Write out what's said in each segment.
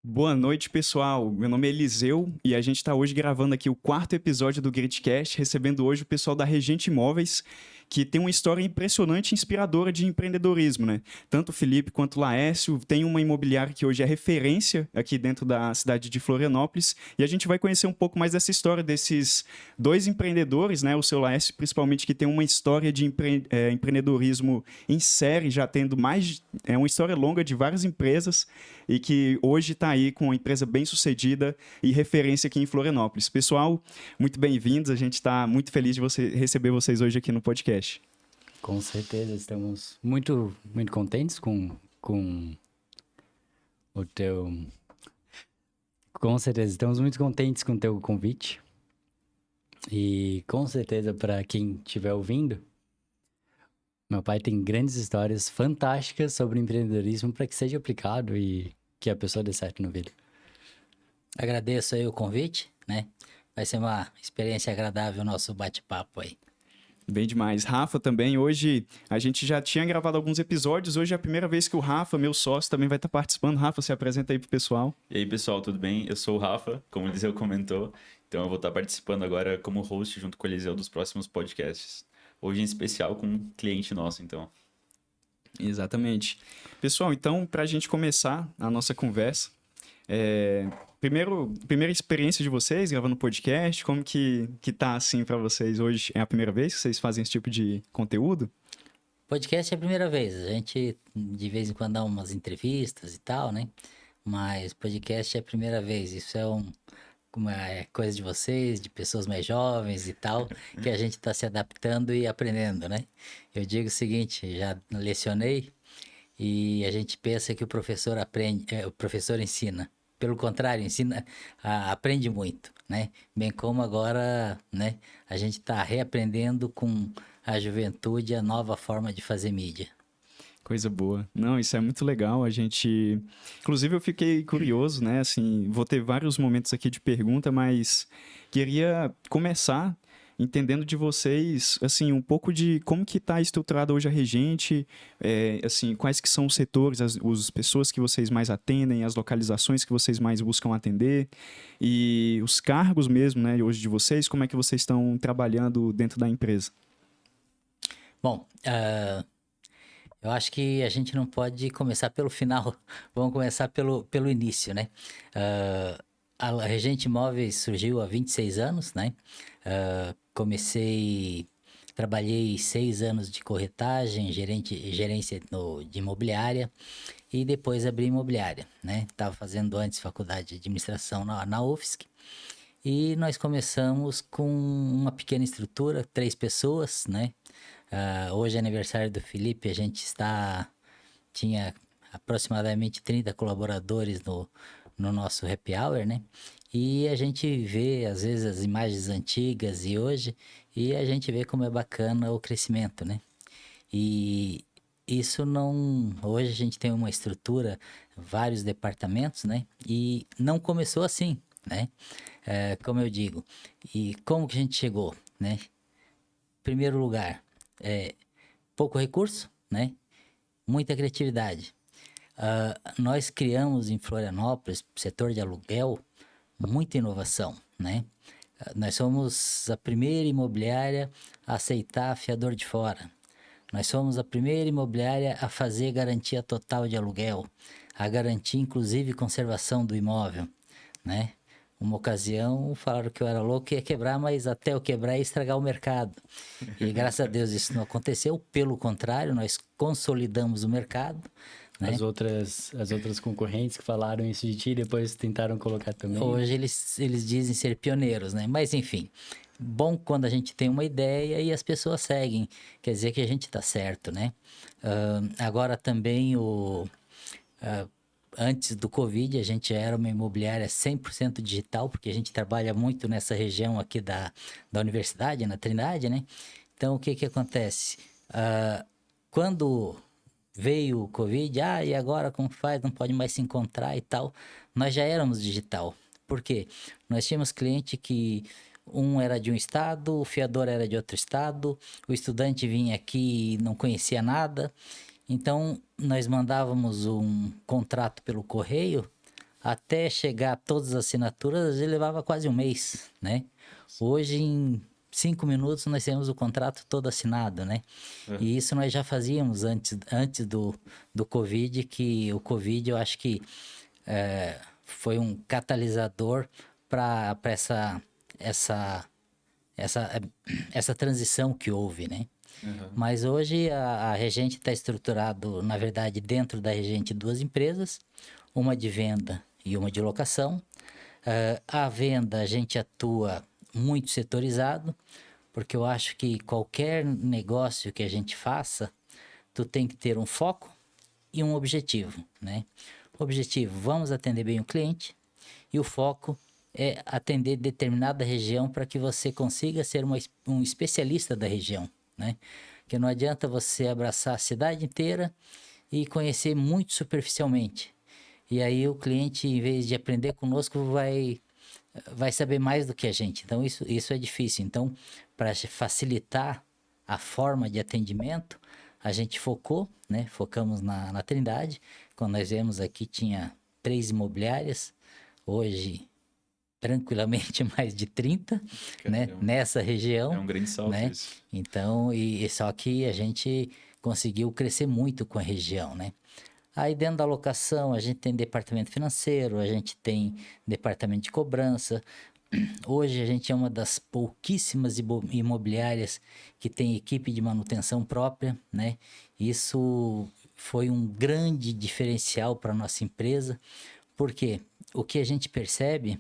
Boa noite, pessoal. Meu nome é Eliseu e a gente está hoje gravando aqui o quarto episódio do Gridcast, recebendo hoje o pessoal da Regente Imóveis, que tem uma história impressionante e inspiradora de empreendedorismo, né? Tanto o Felipe quanto o Laércio tem uma imobiliária que hoje é referência aqui dentro da cidade de Florianópolis e a gente vai conhecer um pouco mais dessa história desses dois empreendedores, né? O seu Laércio, principalmente, que tem uma história de empreendedorismo em série, já tendo uma história longa de várias empresas e que hoje está aí com uma empresa bem sucedida e referência aqui em Florianópolis. Pessoal, muito bem-vindos. A gente está muito feliz de receber vocês hoje aqui no podcast. Com certeza, estamos muito contentes com o teu... Com certeza, estamos muito contentes com o teu convite. E com certeza, para quem estiver ouvindo, meu pai tem grandes histórias fantásticas sobre empreendedorismo para que seja aplicado e que a pessoa dê certo na vida. Agradeço aí o convite, né? Vai ser uma experiência agradável o nosso bate-papo aí. Bem demais. Rafa também, hoje a gente já tinha gravado alguns episódios, hoje é a primeira vez que o Rafa, meu sócio, também vai estar participando. Rafa, se apresenta aí pro pessoal. E aí, pessoal, tudo bem? Eu sou o Rafa, como o Eliseu comentou, então eu vou estar participando agora como host junto com o Eliseu dos próximos podcasts. Hoje em especial com um cliente nosso, então. Exatamente. Pessoal, então, para a gente começar a nossa conversa, primeira experiência de vocês gravando podcast, como que tá assim para vocês hoje? É a primeira vez que vocês fazem esse tipo de conteúdo? Podcast é a primeira vez. A gente de vez em quando dá umas entrevistas e tal, né? Mas podcast é a primeira vez. Isso é uma coisa de vocês, de pessoas mais jovens e tal, que a gente está se adaptando e aprendendo, né? Eu digo o seguinte, já lecionei e a gente pensa que o professor aprende, o professor ensina. Pelo contrário, aprende muito, né? Bem como agora, né? A gente está reaprendendo com a juventude a nova forma de fazer mídia. Coisa boa. Não, isso é muito legal. Inclusive, eu fiquei curioso, né? Assim, vou ter vários momentos aqui de pergunta, mas queria começar entendendo de vocês, assim, um pouco de como que está estruturada hoje a Regente, assim, quais que são os setores, as pessoas que vocês mais atendem, as localizações que vocês mais buscam atender e os cargos mesmo, né, hoje de vocês, como é que vocês estão trabalhando dentro da empresa? Bom, eu acho que a gente não pode começar pelo final, vamos começar pelo início, né? A Regente Imóveis surgiu há 26 anos, né? Trabalhei 6 anos de corretagem, gerência de imobiliária e depois abri imobiliária, né? Estava fazendo antes faculdade de administração na UFSC e nós começamos com uma pequena estrutura, 3 pessoas, né? Hoje é aniversário do Felipe, tinha aproximadamente 30 colaboradores no nosso happy hour, né? E a gente vê, às vezes, as imagens antigas e hoje, e a gente vê como é bacana o crescimento, né? E isso não... Hoje a gente tem uma estrutura, vários departamentos, né? E não começou assim, né? Como eu digo. E como que a gente chegou, né? Primeiro lugar, pouco recurso, né? Muita criatividade. Nós criamos em Florianópolis, setor de aluguel, muita inovação, né? Nós somos a primeira imobiliária a aceitar fiador de fora. Nós somos a primeira imobiliária a fazer garantia total de aluguel, a garantir inclusive conservação do imóvel, né? Uma ocasião falaram que eu era louco e ia quebrar, mas até eu quebrar ia estragar o mercado. E graças a Deus isso não aconteceu, pelo contrário, nós consolidamos o mercado, né? As outras concorrentes que falaram isso de ti, depois tentaram colocar também. Hoje eles dizem ser pioneiros, né? Mas enfim, bom quando a gente tem uma ideia e as pessoas seguem, quer dizer que a gente está certo, né? Agora também antes do Covid, a gente era uma imobiliária 100% digital, porque a gente trabalha muito nessa região aqui da universidade, na Trindade, né? Então, o que acontece? Quando veio o Covid, e agora como faz? Não pode mais se encontrar e tal. Nós já éramos digital. Por quê? Nós tínhamos cliente que um era de um estado, o fiador era de outro estado, o estudante vinha aqui e não conhecia nada. Então, nós mandávamos um contrato pelo correio, até chegar a todas as assinaturas, ele levava quase um mês, né? Hoje, em 5 minutos, nós temos o contrato todo assinado, né? E isso nós já fazíamos antes do Covid, que o Covid, eu acho que foi um catalisador para essa transição que houve, né? Mas hoje a Regente está estruturado, na verdade, dentro da Regente, 2 empresas, uma de venda e uma de locação. A venda a gente atua muito setorizado, porque eu acho que qualquer negócio que a gente faça, tu tem que ter um foco e um objetivo, né? Objetivo, vamos atender bem o cliente, e o foco é atender determinada região para que você consiga ser um especialista da região, né? Porque não adianta você abraçar a cidade inteira e conhecer muito superficialmente. E aí o cliente, em vez de aprender conosco, vai saber mais do que a gente. Então, isso é difícil. Então, para facilitar a forma de atendimento, a gente focou, né? Focamos na Trindade. Quando nós viemos aqui, tinha 3 imobiliárias. Hoje, tranquilamente, mais de 30, né? Nessa região. É um grande salto, né? isso. Então, só que a gente conseguiu crescer muito com a região, né? Aí dentro da locação a gente tem departamento financeiro, a gente tem departamento de cobrança. Hoje a gente é uma das pouquíssimas imobiliárias que tem equipe de manutenção própria, né? Isso foi um grande diferencial para a nossa empresa, porque o que a gente percebe,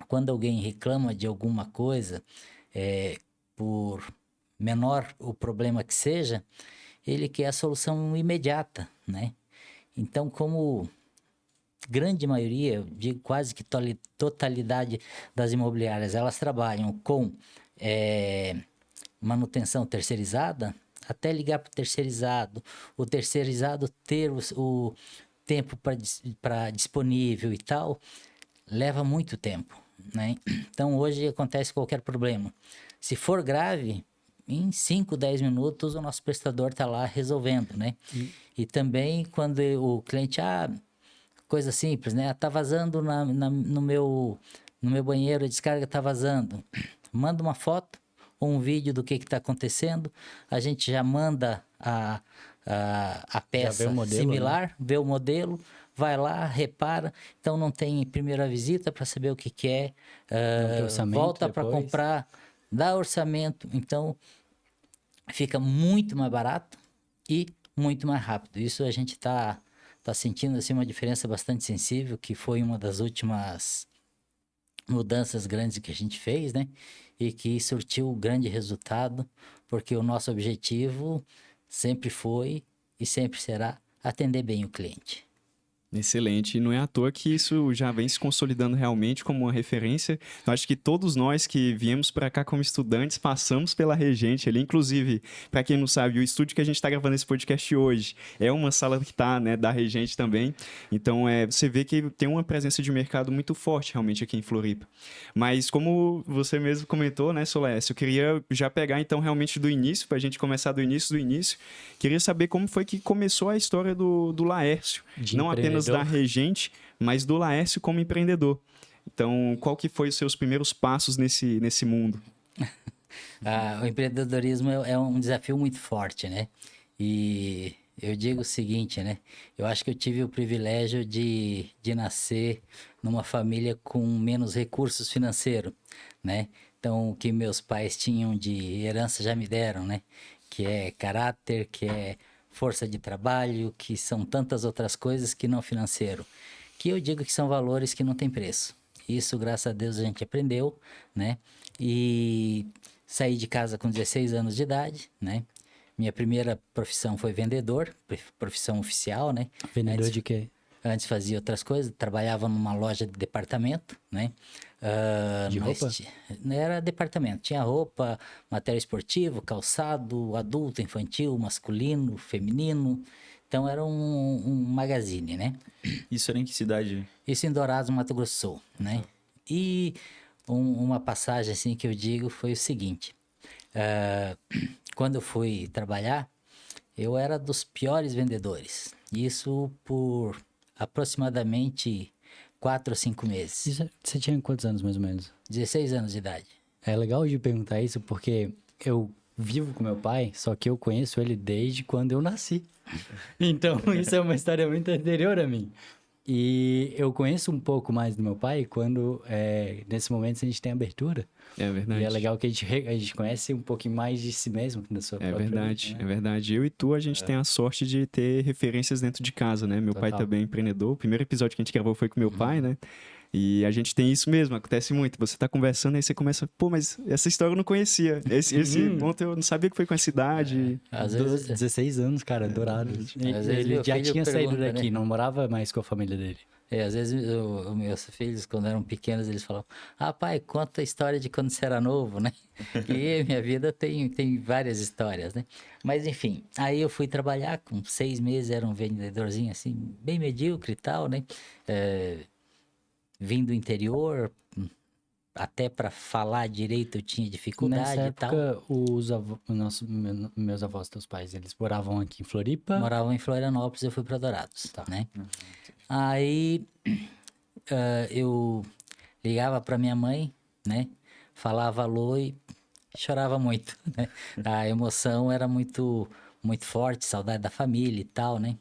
quando alguém reclama de alguma coisa, por menor o problema que seja, ele quer a solução imediata, né? Então, como grande maioria, eu digo quase que totalidade das imobiliárias, elas trabalham com manutenção terceirizada, até ligar para o terceirizado ter o tempo para disponível e tal, leva muito tempo, né? Então, hoje acontece qualquer problema. Se for grave, em 5, 10 minutos o nosso prestador está lá resolvendo, né? E também quando o cliente, coisa simples, né? Tá vazando no meu banheiro, a descarga tá vazando. Manda uma foto ou um vídeo do que está acontecendo, a gente já manda a peça vê o modelo, similar, vê o modelo, vai lá, repara. Então não tem primeira visita para saber o que é, volta para comprar, dá orçamento. Então fica muito mais barato e muito mais rápido. Isso a gente tá sentindo assim uma diferença bastante sensível, que foi uma das últimas mudanças grandes que a gente fez, né? E que surtiu grande resultado, porque o nosso objetivo sempre foi e sempre será atender bem o cliente. Excelente. E não é à toa que isso já vem se consolidando realmente como uma referência. Eu acho que todos nós que viemos para cá como estudantes passamos pela Regente ali. Inclusive, para quem não sabe, o estúdio que a gente está gravando esse podcast hoje é uma sala que está, né, da Regente também. Então, você vê que tem uma presença de mercado muito forte realmente aqui em Floripa. Mas como você mesmo comentou, né, Solécio, eu queria já pegar então realmente do início, para a gente começar do início. Queria saber como foi que começou a história do Laércio. Não apenas da Regente, mas do Laércio como empreendedor. Então, qual que foi os seus primeiros passos nesse mundo? O empreendedorismo é um desafio muito forte, né? E eu digo o seguinte, né? Eu acho que eu tive o privilégio de nascer numa família com menos recursos financeiros, né? Então, o que meus pais tinham de herança já me deram, né? Que é caráter, que é força de trabalho, que são tantas outras coisas que não financeiro. Que eu digo que são valores que não tem preço. Isso, graças a Deus, a gente aprendeu, né? E saí de casa com 16 anos de idade, né? Minha primeira profissão foi vendedor, profissão oficial, né? Vendedor de quê? Antes fazia outras coisas, trabalhava numa loja de departamento, né? De roupa? Era departamento, tinha roupa, material esportivo, calçado, adulto, infantil, masculino, feminino. Então era um magazine, né? Isso era em que cidade? Isso em Dourados, Mato Grosso do Sul, né? E uma passagem assim que eu digo foi o seguinte: quando eu fui trabalhar, eu era dos piores vendedores. Isso por aproximadamente 4 ou 5 meses. Você tinha quantos anos, mais ou menos? 16 anos de idade. É legal de perguntar isso porque eu vivo com meu pai, só que eu conheço ele desde quando eu nasci. Então, isso é uma história muito anterior a mim. E eu conheço um pouco mais do meu pai quando, nesse momento, a gente tem abertura. É verdade. E é legal que a gente conhece um pouquinho mais de si mesmo, da sua É própria verdade, vida, né? é verdade. Eu e tu, a gente tem a sorte de ter referências dentro de casa, né? Meu pai Total. também é empreendedor. O primeiro episódio que a gente gravou foi com meu pai, né? E a gente tem isso mesmo, acontece muito. Você tá conversando, aí você começa, pô, mas essa história eu não conhecia. Esse ponto eu não sabia que foi com essa idade. Às vezes, 16 anos, cara, dourado. Às vezes Ele meu já filho tinha saído pergunta, daqui, né? não morava mais com a família dele. às vezes meus filhos, quando eram pequenos, eles falavam: Ah, pai, conta a história de quando você era novo, né? E minha vida tem várias histórias, né? Mas enfim, aí eu fui trabalhar, com 6 meses, era um vendedorzinho assim, bem medíocre e tal, né? Vim do interior, até para falar direito eu tinha dificuldade Nessa e tal. época, meus avós, teus pais, eles moravam aqui em Floripa. Morava em Florianópolis, eu fui para Dourados, né? Aí eu ligava para minha mãe, né? Falava alô e chorava muito, né? A emoção era muito, muito forte, saudade da família e tal, né?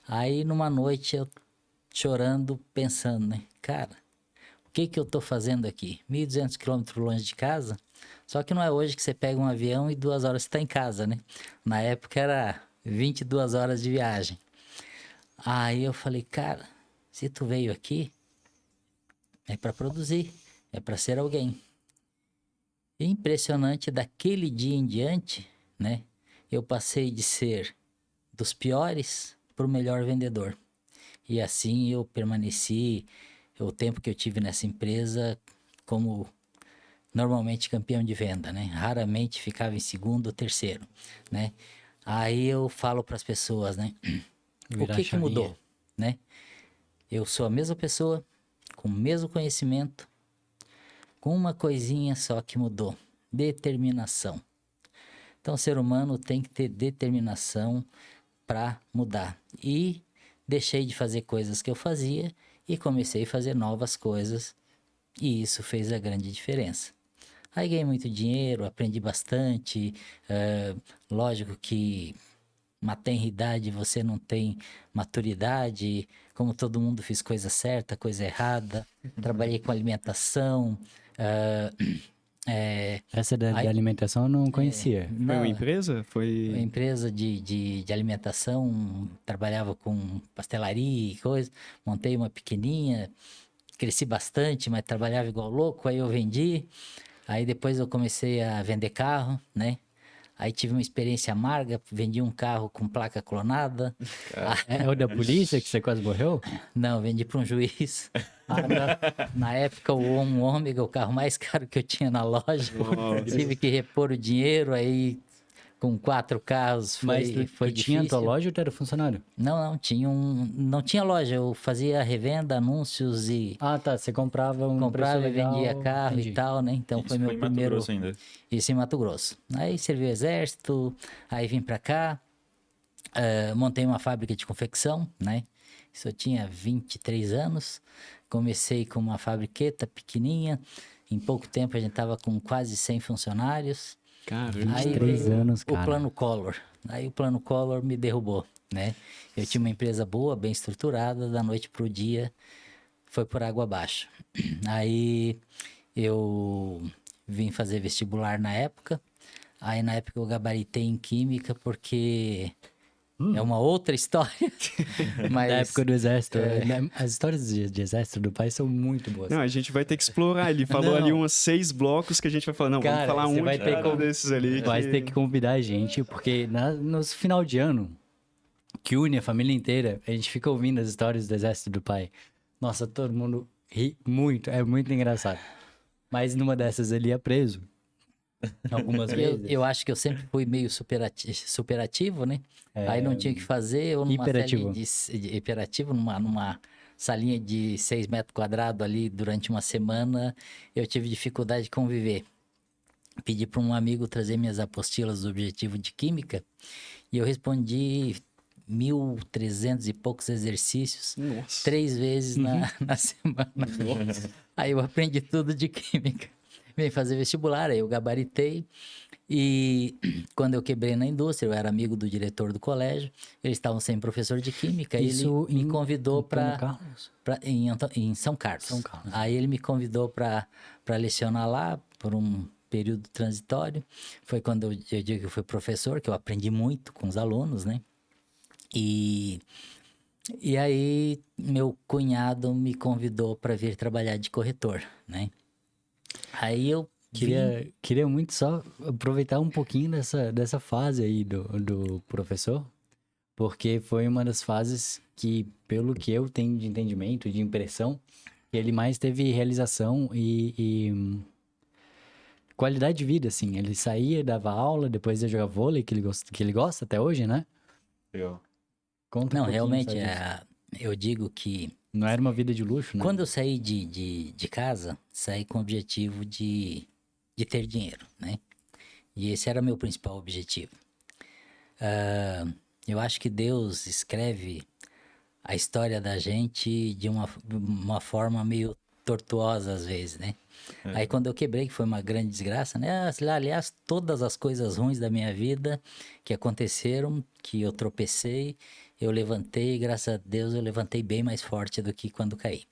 Aí numa noite eu chorando, pensando, né? Cara, o que que eu tô fazendo aqui? 1.200 quilômetros longe de casa? Só que não é hoje que você pega um avião e 2 horas você tá em casa, né? Na época era 22 horas de viagem. Aí eu falei, cara, se tu veio aqui, é para produzir, é para ser alguém. E impressionante, daquele dia em diante, né? Eu passei de ser dos piores para o melhor vendedor. E assim eu permaneci o tempo que eu tive nessa empresa como normalmente campeão de venda, né? Raramente ficava em segundo ou terceiro, né? Aí eu falo para as pessoas, né? O Virar que chavinha. mudou, né? Eu sou a mesma pessoa, com o mesmo conhecimento, com uma coisinha só que mudou: determinação. Então, o ser humano tem que ter determinação para mudar. E deixei de fazer coisas que eu fazia e comecei a fazer novas coisas, e isso fez a grande diferença. Aí ganhei muito dinheiro, aprendi bastante. Lógico que uma tenra idade você não tem maturidade, como todo mundo fiz coisa certa, coisa errada. Trabalhei com alimentação. Essa de Aí- alimentação eu não conhecia. Foi Não, uma empresa? uma Foi. empresa de alimentação, trabalhava com pastelaria e coisa. Montei uma pequenininha, cresci bastante, mas trabalhava igual louco, aí eu vendi. Aí depois eu comecei a vender carro, né? Aí tive uma experiência amarga, vendi um carro com placa clonada. É o da polícia que você quase morreu? Não, vendi para um juiz. Na época, um Ômega, o carro mais caro que eu tinha na loja. Tive que repor o dinheiro, aí com 4 carros Mas foi tu tinha a tua difícil. loja ou tu era funcionário? Não, não tinha loja, eu fazia revenda, anúncios e Ah, tá. Você comprava um comprava preço e vendia legal. carro Entendi. e tal, né? Então Isso foi meu em Mato primeiro... Grosso ainda. Isso em Mato Grosso. Aí servi o exército, aí vim pra cá, montei uma fábrica de confecção, né? Isso eu tinha 23 anos. Comecei com uma fabriqueta pequenininha. Em pouco tempo a gente tava com quase 100 funcionários. Caramba. Aí 23 veio anos, o cara. plano Collor. Aí o plano Collor me derrubou, né? Eu tinha uma empresa boa, bem estruturada, da noite pro dia foi por água abaixo. Aí eu vim fazer vestibular na época. Aí na época eu gabaritei em química porque é uma outra história. Mas Da época do exército. Né? As histórias de exército do pai são muito boas. Não, a gente vai ter que explorar. Ele falou Não. ali umas 6 blocos que a gente vai falar. Não, vamos Cara, falar você um vai de ter cada como- desses ali. Vai ter que convidar a gente, porque nos final de ano, que une a família inteira, a gente fica ouvindo as histórias do exército do pai. Nossa, todo mundo ri muito, é muito engraçado. Mas numa dessas ele ia preso. Algumas vezes. eu acho que eu sempre fui meio superativo, né? Aí não tinha o que fazer, eu numa hiperativo. salinha de hiperativo, numa salinha de 6 metros quadrados ali durante uma semana, eu tive dificuldade de conviver. Pedi para um amigo trazer minhas apostilas do objetivo de química e eu respondi 1.300 e poucos exercícios, Nossa. 3 vezes na semana. Nossa. Aí eu aprendi tudo de química. Vim fazer vestibular, aí eu gabaritei. E quando eu quebrei na indústria, eu era amigo do diretor do colégio, eles estavam sem professor de química, e ele me convidou Antônio Carlos? em São Carlos. São Carlos. Aí ele me convidou para lecionar lá por um período transitório. Foi quando eu digo que eu fui professor, que eu aprendi muito com os alunos, né? E aí meu cunhado me convidou para vir trabalhar de corretor, né? Aí eu Queria muito só aproveitar um pouquinho dessa fase aí do professor, porque foi uma das fases que, pelo que eu tenho de entendimento, de impressão, ele mais teve realização e qualidade de vida, assim. Ele saía, dava aula, depois ia jogar vôlei, que ele gosta até hoje, né? Legal. Conta um Não, pouquinho realmente, só disso. eu digo que Não era uma vida de luxo, né? quando eu saí de casa, saí com o objetivo de ter dinheiro, né? E esse era meu principal objetivo. Eu acho que Deus escreve a história da gente de uma forma meio tortuosa às vezes, né? Aí quando eu quebrei, que foi uma grande desgraça, né? Aliás, todas as coisas ruins da minha vida que aconteceram, que eu tropecei, eu levantei, e graças a Deus eu levantei bem mais forte do que quando caí.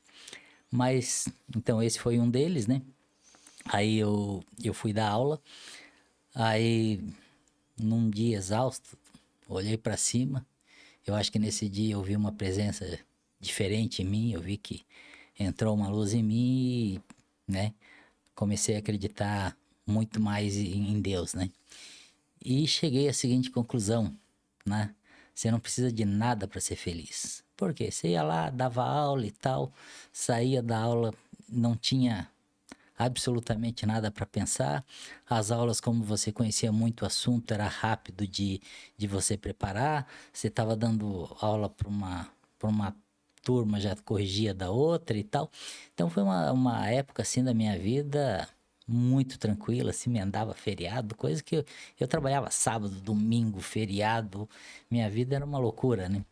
Mas, então esse foi um deles, né? Aí eu fui dar aula, aí num dia exausto, olhei para cima, eu acho que nesse dia eu vi uma presença diferente em mim, eu vi que entrou uma luz em mim e, né, comecei a acreditar muito mais em Deus, né? E cheguei à seguinte conclusão, né? Você não precisa de nada para ser feliz. Por quê? Você ia lá, dava aula e tal, saía da aula, não tinha absolutamente nada para pensar. As aulas, como você conhecia muito o assunto, era rápido de você preparar. Você estava dando aula para uma turma, já corrigia da outra e tal. Então foi uma época assim da minha vida muito tranquila, assim, me andava feriado, coisa que eu trabalhava sábado, domingo, feriado. Minha vida era uma loucura, né?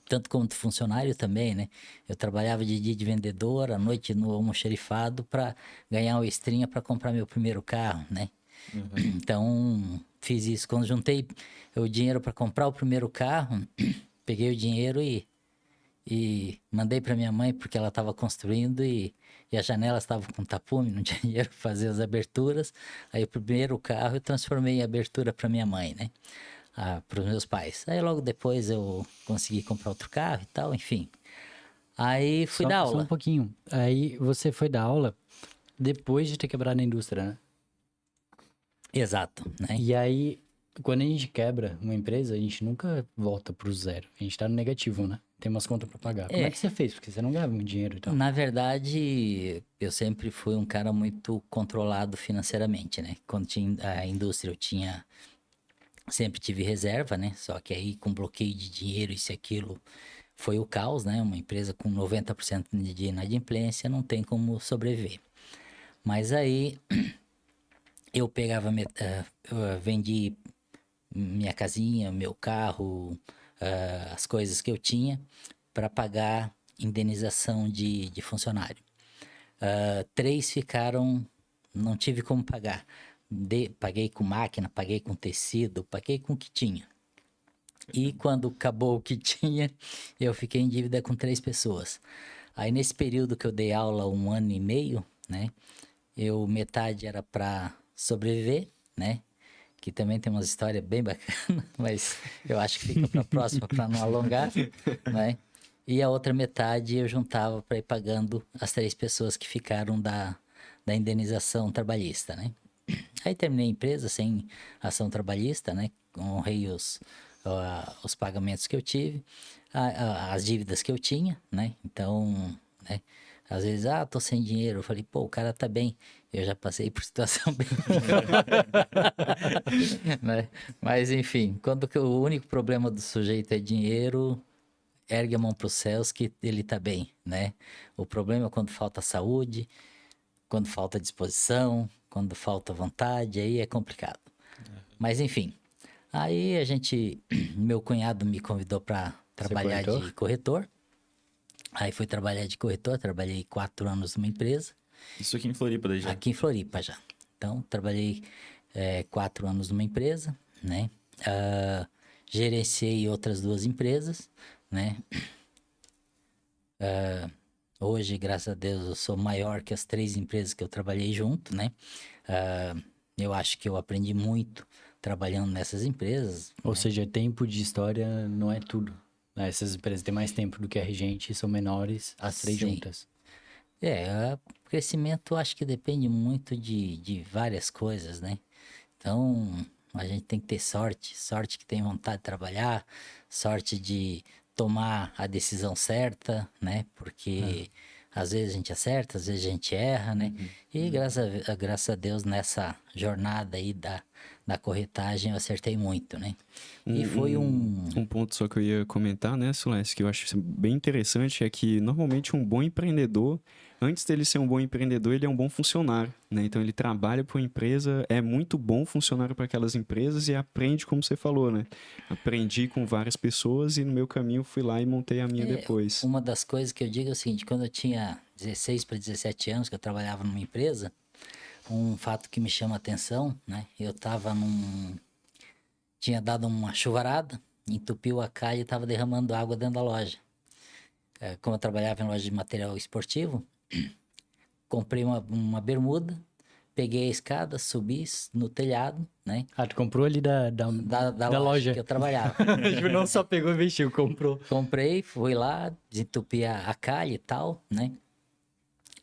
Tanto como funcionário também, né? Eu trabalhava de dia de vendedor, à noite no almoxarifado para ganhar uma estrinha para comprar meu primeiro carro, né? Então, fiz isso. Quando juntei o dinheiro para comprar o primeiro carro, peguei o dinheiro e mandei para minha mãe porque ela estava construindo e as janelas estavam com tapume, não tinha dinheiro para fazer as aberturas. Aí o primeiro carro eu transformei em abertura para minha mãe, né? Para os meus pais. Aí logo depois eu consegui comprar outro carro e tal, enfim. Aí fui dar Só aula. um pouquinho. Aí você foi dar aula depois de ter quebrado a indústria, né? Exato, né? E aí, quando a gente quebra uma empresa, a gente nunca volta pro zero. A gente tá no negativo, né? Tem umas contas pra pagar. Como é que você fez? Porque você não ganhava muito dinheiro e tal. Na verdade, eu sempre fui um cara muito controlado financeiramente, né? Quando tinha a indústria, sempre tive reserva, né? Só que aí com bloqueio de dinheiro, isso e aquilo, foi o caos, né? Uma empresa com 90% de inadimplência não tem como sobreviver. Mas aí eu pegava, eu vendi minha casinha, meu carro, as coisas que eu tinha para pagar indenização de funcionário. 3 ficaram, não tive como pagar. Paguei com máquina, paguei com tecido, paguei com o que tinha. E quando acabou o que tinha, eu fiquei em dívida com 3 pessoas. Aí nesse período que eu dei aula 1 ano e meio, né? Metade era para sobreviver, né? Que também tem umas histórias bem bacanas, mas eu acho que fica para a próxima para não alongar, né? E a outra metade eu juntava para ir pagando as 3 pessoas que ficaram da indenização trabalhista, né? Aí terminei a empresa sem ação trabalhista, né? Honrei os pagamentos que eu tive, as dívidas que eu tinha, né? Então, né? Às vezes, tô sem dinheiro. Eu falei, pô, o cara tá bem. Eu já passei por situação bem né? Mas, enfim, quando o único problema do sujeito é dinheiro, ergue a mão para os céus que ele tá bem, né? O problema é quando falta saúde, quando falta disposição, quando falta vontade, aí é complicado. Mas, enfim. Aí meu cunhado me convidou para trabalhar de corretor. Aí fui trabalhar de corretor, trabalhei 4 anos numa empresa. Isso aqui em Floripa daí já. Aqui em Floripa já. Então, trabalhei 4 anos numa empresa, né? Gerenciei outras 2 empresas, né? Hoje, graças a Deus, eu sou maior que as 3 empresas que eu trabalhei junto, né? Eu acho que eu aprendi muito trabalhando nessas empresas. Ou seja, tempo de história não é tudo. Né? Essas empresas têm mais tempo do que a Regente, são menores, as 3 Sim. juntas. O crescimento eu acho que depende muito de várias coisas, né? Então, a gente tem que ter sorte que tem vontade de trabalhar, sorte de tomar a decisão certa, né? Porque às vezes a gente acerta, às vezes a gente erra, né? E graças a Deus nessa jornada aí da corretagem eu acertei muito, né? E foi Um ponto só que eu ia comentar, né, Sulécio, que eu acho bem interessante é que normalmente um bom empreendedor, antes dele ser um bom empreendedor, ele é um bom funcionário, né? Então ele trabalha para uma empresa, é muito bom funcionário para aquelas empresas e aprende, como você falou, né? Aprendi com várias pessoas e no meu caminho fui lá e montei a minha depois. Uma das coisas que eu digo é o seguinte, quando eu tinha 16 para 17 anos, que eu trabalhava numa empresa, um fato que me chama a atenção, né? Eu tinha dado uma chuvarada, entupiu a calha e estava derramando água dentro da loja. Como eu trabalhava em loja de material esportivo, comprei uma bermuda, peguei a escada, subi no telhado, né? Ah, tu comprou ali da loja que eu trabalhava. Tipo, não só pegou e vestiu, comprou. Comprei, fui lá, desentupi a calha e tal, né?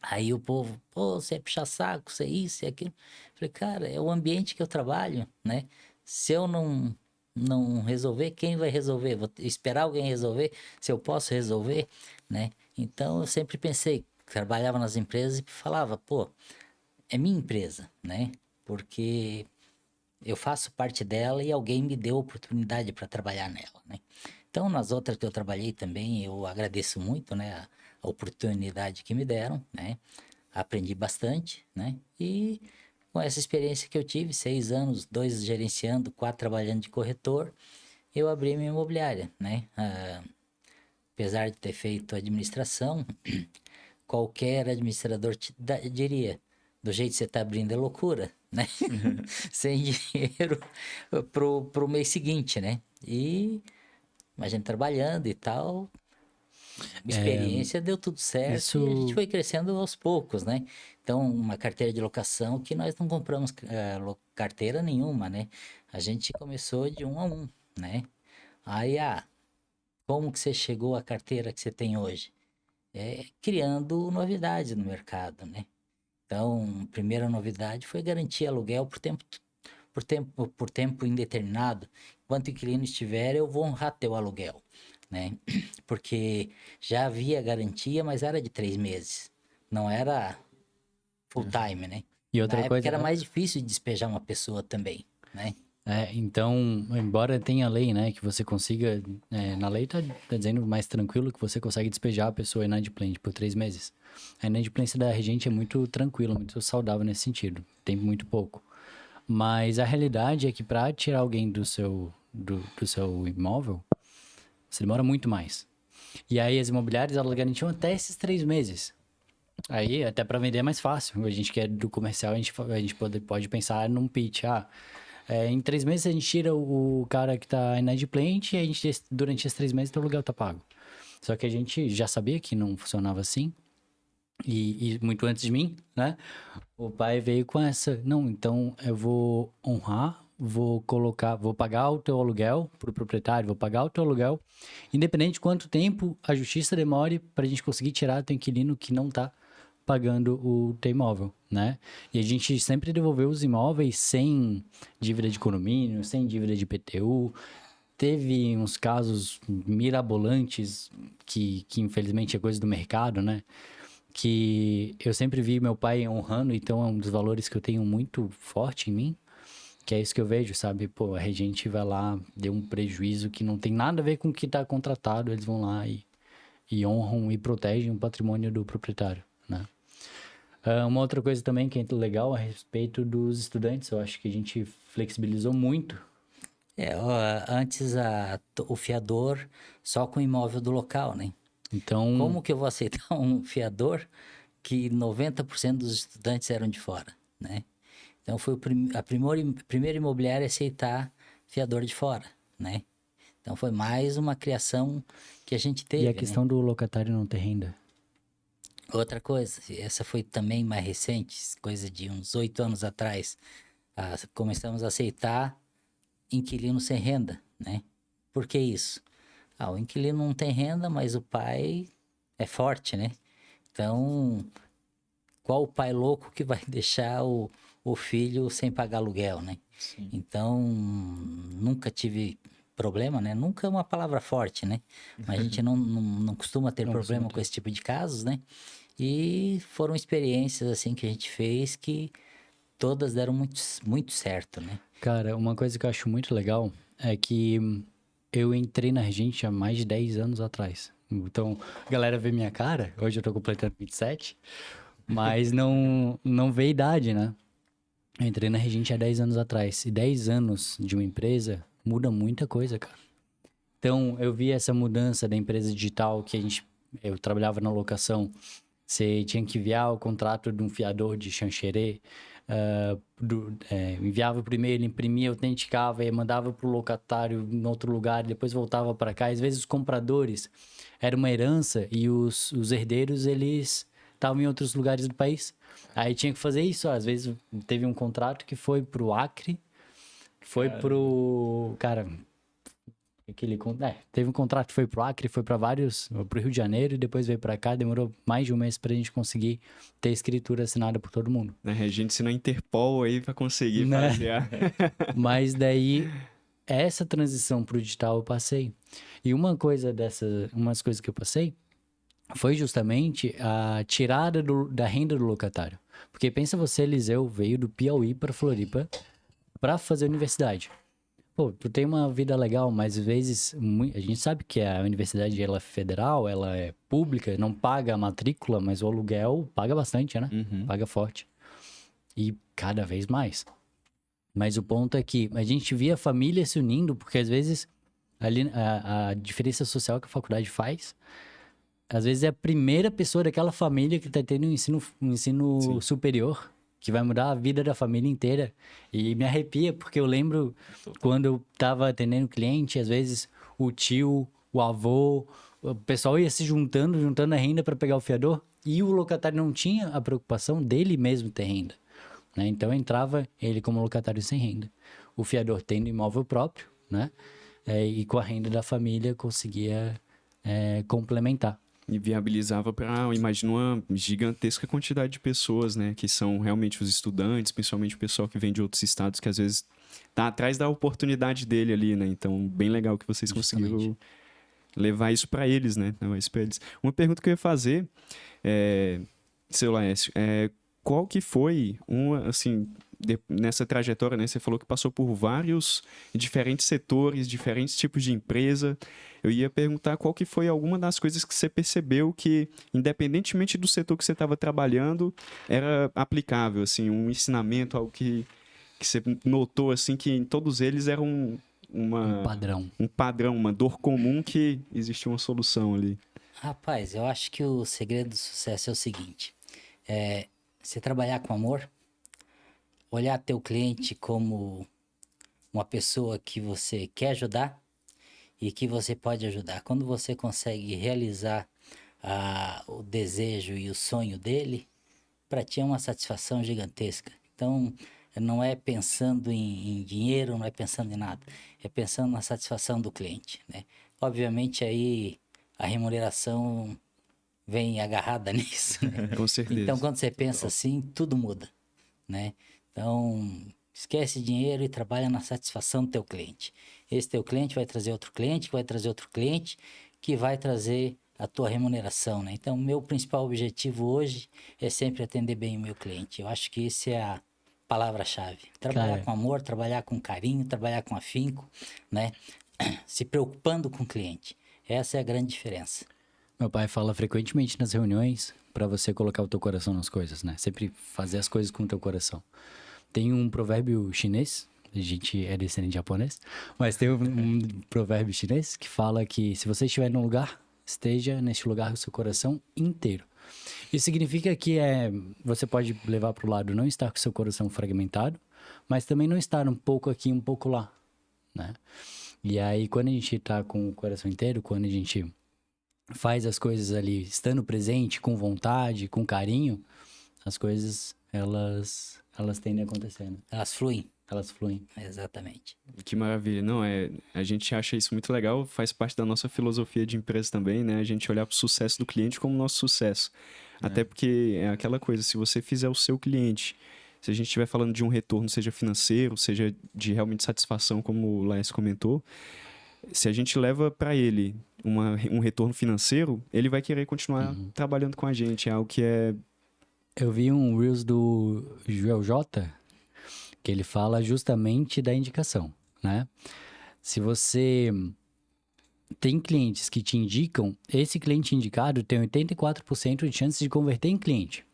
Aí o povo, pô, você é puxa-saco, você é isso e aquilo. Falei, cara, é o ambiente que eu trabalho, né? Se eu não resolver, quem vai resolver? Vou esperar alguém resolver? Se eu posso resolver, né? Então eu sempre pensei, trabalhava nas empresas e falava, pô, é minha empresa, né? Porque eu faço parte dela e alguém me deu oportunidade para trabalhar nela, né? Então, nas outras que eu trabalhei também, eu agradeço muito, né, a oportunidade que me deram, né? Aprendi bastante, né? E com essa experiência que eu tive, 6 anos, 2 gerenciando, 4 trabalhando de corretor, eu abri minha imobiliária, né? Apesar de ter feito administração, qualquer administrador diria, do jeito que você está abrindo é loucura, né? Sem dinheiro pro mês seguinte, né? E a gente trabalhando e tal, experiência deu tudo certo e a gente foi crescendo aos poucos, né? Então, uma carteira de locação que nós não compramos carteira nenhuma, né? A gente começou de 1 a 1, né? Aí, como que você chegou à carteira que você tem hoje? Criando novidades no mercado, né? Então, a primeira novidade foi garantir aluguel por tempo indeterminado. Enquanto o inquilino estiver, eu vou honrar teu aluguel, né? Porque já havia garantia, mas era de 3 meses. Não era full time, né? E outra Na época coisa, era mais difícil de despejar uma pessoa também, né? Então, embora tenha lei, né, que você consiga, na lei tá dizendo mais tranquilo que você consegue despejar a pessoa inadimplente por 3 meses. A inadimplência da Regente é muito tranquila, muito saudável nesse sentido, tem muito pouco. Mas a realidade é que para tirar alguém do seu imóvel, você demora muito mais. E aí as imobiliárias, elas garantiam até esses 3 meses. Aí, até para vender é mais fácil. A gente que é do comercial, a gente pode pensar num pitch, em 3 meses a gente tira o cara que tá inadimplente e durante esses 3 meses o aluguel tá pago. Só que a gente já sabia que não funcionava assim. E muito antes de mim, né? O pai veio com essa, não, então eu vou honrar, vou pagar o teu aluguel pro proprietário, vou pagar o teu aluguel, independente de quanto tempo a justiça demore pra gente conseguir tirar teu inquilino que não tá pagando o teu imóvel, né? E a gente sempre devolveu os imóveis sem dívida de condomínio, sem dívida de IPTU. Teve uns casos mirabolantes que infelizmente é coisa do mercado, né? Que eu sempre vi meu pai honrando, então é um dos valores que eu tenho muito forte em mim, que é isso que eu vejo, sabe? Pô, a Regente vai lá, deu um prejuízo que não tem nada a ver com o que tá contratado, eles vão lá e honram e protegem o patrimônio do proprietário, né? Uma outra coisa também que é legal a respeito dos estudantes, eu acho que a gente flexibilizou muito Antes o fiador só com o imóvel do local, né? Então, Como que eu vou aceitar um fiador que 90% dos estudantes eram de fora, né? Então foi a primeira imobiliária a aceitar fiador de fora, né? Então foi mais uma criação que a gente teve, e a né? questão do locatário não ter renda? Outra coisa, essa foi também mais recente, coisa de uns 8 anos atrás, começamos a aceitar inquilino sem renda, né? Por que isso? O inquilino não tem renda, mas o pai é forte, né? Então, qual o pai louco que vai deixar o filho sem pagar aluguel, né? Sim. Então, nunca tive problema, né? Nunca é uma palavra forte, né? Mas a gente não costuma ter Não problema costuma com ter. esse tipo de casos, né? E foram experiências, assim, que a gente fez que todas deram muito, muito certo, né? Cara, uma coisa que eu acho muito legal é que eu entrei na Regente há mais de 10 anos atrás. Então, a galera vê minha cara, hoje eu tô completando 27, mas não vê idade, né? Eu entrei na Regente há 10 anos atrás. E 10 anos de uma empresa muda muita coisa, cara. Então, eu vi essa mudança da empresa digital que eu trabalhava na locação. Você tinha que enviar o contrato de um fiador de Xanxerê, enviava o primeiro, imprimia, autenticava e mandava para o locatário em outro lugar, depois voltava para cá. Às vezes os compradores era uma herança e os herdeiros, eles estavam em outros lugares do país. Aí tinha que fazer isso. Às vezes teve um contrato que foi pro Acre, foi pro... Cara, teve um contrato que foi pro Acre, foi para pro Rio de Janeiro e depois veio para cá. Demorou mais de um mês pra gente conseguir ter escritura assinada por todo mundo. Né? A gente se na Interpol aí pra conseguir Né? fazer a... Mas daí, essa transição pro digital eu passei. E umas coisas que eu passei foi justamente a tirada da renda do locatário. Porque pensa você, Eliseu, veio do Piauí para Floripa para fazer universidade. Pô, tu tem uma vida legal, mas às vezes a gente sabe que a universidade ela é federal, ela é pública, não paga a matrícula, mas o aluguel paga bastante, né? Uhum. Paga forte. E cada vez mais. Mas o ponto é que a gente via a família se unindo, porque às vezes ali a diferença social que a faculdade faz, às vezes é a primeira pessoa daquela família que está tendo um ensino Sim. superior, que vai mudar a vida da família inteira. E me arrepia, porque eu lembro quando eu estava atendendo cliente, às vezes o tio, o avô, o pessoal ia se juntando a renda para pegar o fiador, e o locatário não tinha a preocupação dele mesmo ter renda. Né? Então entrava ele como locatário sem renda. O fiador tendo imóvel próprio, né? E com a renda da família conseguia complementar. E viabilizava para, imagina, uma gigantesca quantidade de pessoas, né? Que são realmente os estudantes, principalmente o pessoal que vem de outros estados, que às vezes tá atrás da oportunidade dele ali, né? Então, bem legal que vocês conseguiram levar isso para eles, né? Levar isso pra eles. Uma pergunta que eu ia fazer, seu Laércio, qual que foi, assim, nessa trajetória, né? Você falou que passou por vários diferentes setores, diferentes tipos de empresa. Eu ia perguntar qual que foi alguma das coisas que você percebeu que, independentemente do setor que você estava trabalhando, era aplicável, assim, um ensinamento, algo que você notou, assim, que em todos eles era um padrão, uma dor comum que existia uma solução ali. Rapaz, eu acho que o segredo do sucesso é o seguinte: você trabalhar com amor, olhar teu cliente como uma pessoa que você quer ajudar e que você pode ajudar. Quando você consegue realizar o desejo e o sonho dele, para ti é uma satisfação gigantesca. Então, não é pensando em dinheiro, não é pensando em nada, é pensando na satisfação do cliente, né? Obviamente aí a remuneração vem agarrada nisso, né? Com certeza. Então, quando você pensa assim, tudo muda, né? Então, esquece dinheiro e trabalha na satisfação do teu cliente. Esse teu cliente vai trazer outro cliente, que vai trazer outro cliente, que vai trazer a tua remuneração, né? Então, meu principal objetivo hoje é sempre atender bem o meu cliente. Eu acho que esse é a palavra-chave. Trabalhar com amor, trabalhar com carinho, trabalhar com afinco, né? Se preocupando com o cliente. Essa é a grande diferença. Meu pai fala frequentemente nas reuniões para você colocar o teu coração nas coisas, né? Sempre fazer as coisas com o teu coração. Tem um provérbio chinês, a gente é descendente de japonês, mas tem um provérbio chinês que fala que se você estiver num lugar, esteja neste lugar com o seu coração inteiro. Isso significa que você pode levar para o lado não estar com o seu coração fragmentado, mas também não estar um pouco aqui, um pouco lá, né? E aí, quando a gente está com o coração inteiro, quando a gente faz as coisas ali, estando presente, com vontade, com carinho, as coisas, elas tendem a acontecer, né? Elas fluem. Elas fluem. Exatamente. Que maravilha. Não, a gente acha isso muito legal, faz parte da nossa filosofia de empresa também, né? A gente olhar para o sucesso do cliente como nosso sucesso. Até porque é aquela coisa, se você fizer o seu cliente, se a gente estiver falando de um retorno, seja financeiro, seja de realmente satisfação, como o Laércio comentou, se a gente leva para ele um retorno financeiro, ele vai querer continuar trabalhando com a gente. É algo que é... Eu vi um Reels do Joel J, que ele fala justamente da indicação, né? Se você tem clientes que te indicam, esse cliente indicado tem 84% de chance de converter em cliente.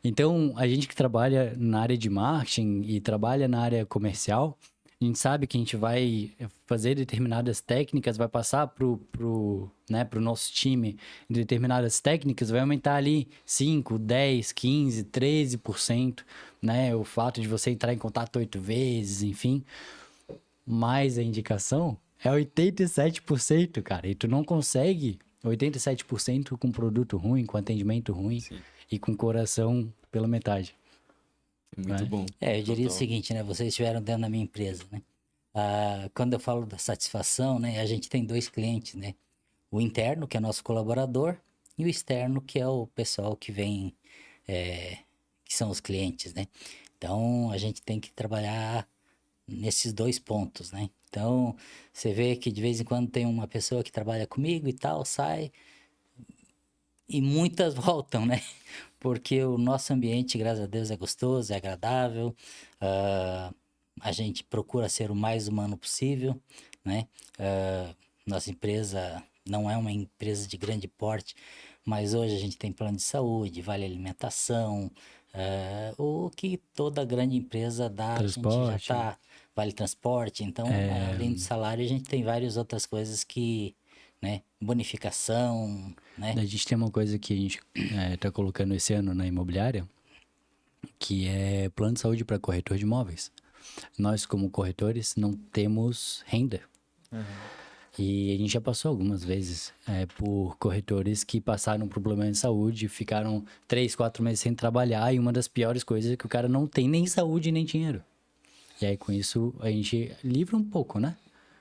Então, a gente que trabalha na área de marketing e trabalha na área comercial, a gente sabe que a gente vai fazer determinadas técnicas, vai passar pro nosso time determinadas técnicas, vai aumentar ali 5, 10, 15, 13%, né? O fato de você entrar em contato 8 vezes, enfim. Mas a indicação é 87%, cara. E tu não consegue 87% com produto ruim, com atendimento ruim. Sim. E com coração pela metade. Muito Né? bom. Eu diria Total. o seguinte, né? Vocês estiveram dentro da minha empresa, né? Quando eu falo da satisfação, né? A gente tem 2 clientes, né? O interno, que é nosso colaborador, e o externo, que é o pessoal que vem, que são os clientes, né? Então, a gente tem que trabalhar nesses 2 pontos, né? Então, você vê que de vez em quando tem uma pessoa que trabalha comigo e tal, sai, e muitas voltam, né? Porque o nosso ambiente, graças a Deus, é gostoso, é agradável, a gente procura ser o mais humano possível, né? Nossa empresa não é uma empresa de grande porte, mas hoje a gente tem plano de saúde, vale alimentação, o que toda grande empresa dá, a gente já Transporte. está, vale transporte, então, além do salário, a gente tem várias outras coisas que, né, bonificação, né? A gente tem uma coisa que a gente tá colocando esse ano na imobiliária, que é plano de saúde para corretor de imóveis. Nós, como corretores, não temos renda. E a gente já passou algumas vezes por corretores que passaram por problema de saúde, ficaram 3, 4 meses sem trabalhar, e uma das piores coisas é que o cara não tem nem saúde nem dinheiro. E aí, com isso, a gente livra um pouco, né?